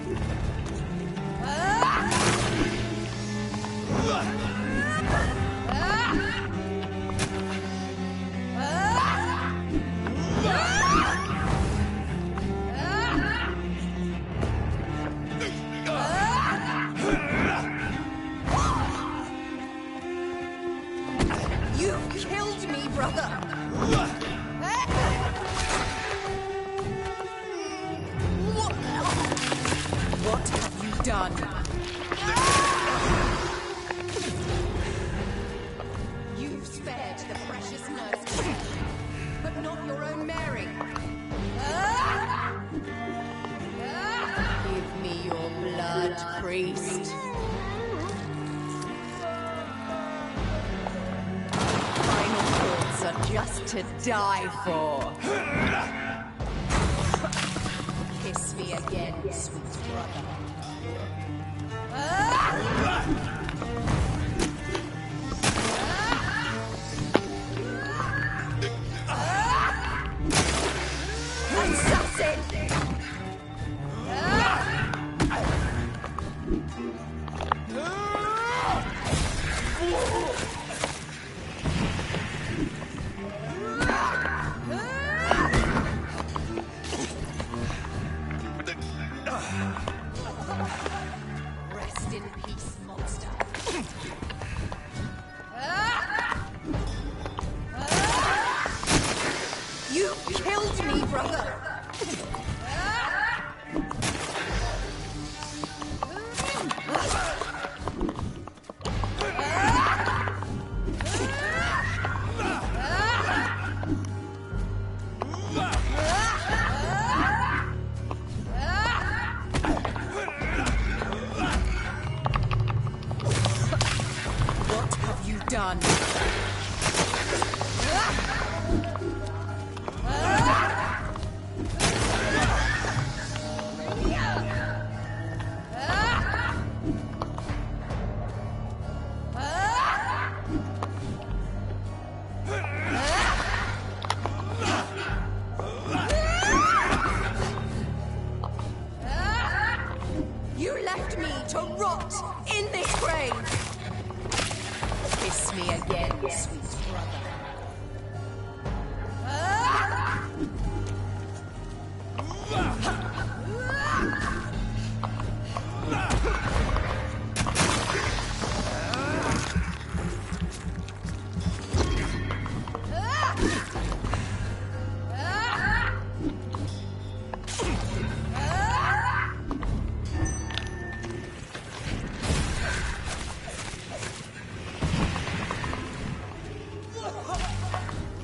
You killed me, brother! What have you done? You've spared the precious nurse, but not your own Mary. Give me your blood, priest. Final thoughts are just to die for. Kiss me again, sweet brother. Assassin! Rest in peace, monster. You killed me, brother! What have you done? You left me to rot in this grave! me again, sweet brother.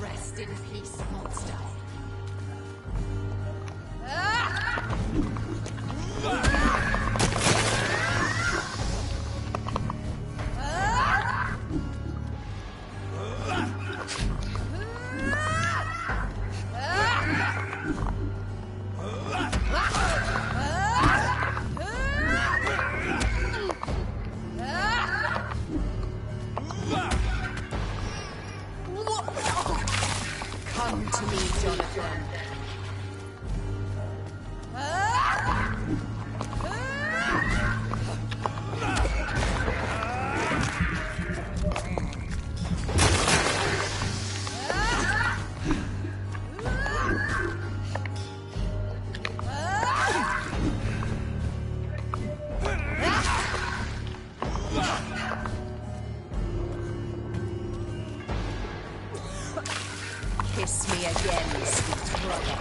Rest in peace, monster. Come to me, Jonathan. Kiss me again, sweet brother.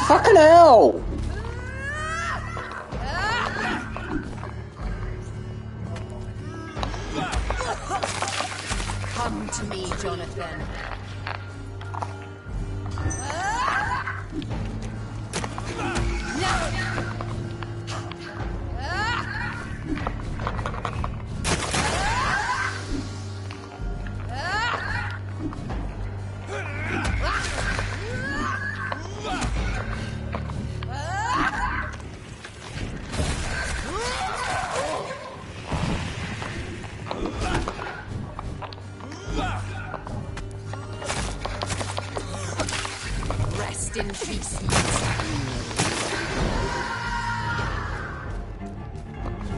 Fucking hell! Come to me, Jonathan. Rest in peace,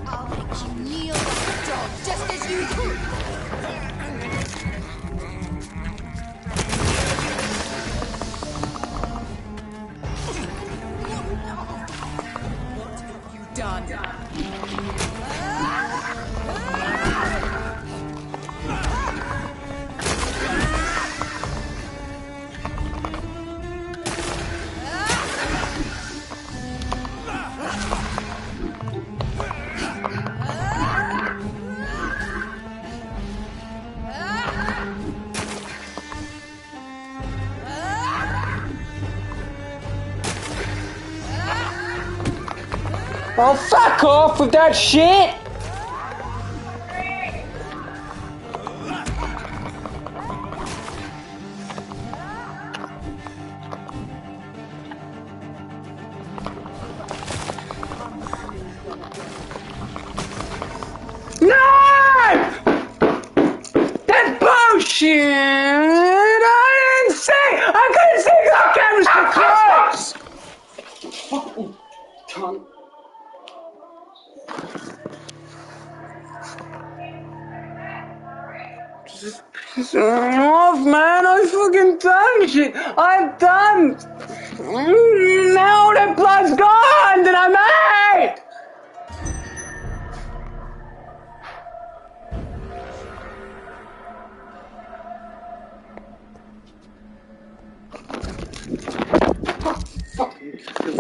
I'll make you kneel like a dog, just as you could. What have you done? Oh, fuck off with that shit! No! That's bullshit! I didn't see! I couldn't see the cameras too close! Fucking cunt. Just piss me off, man. I fucking done shit. I've done. Now the blood's gone that I made. Fucking kill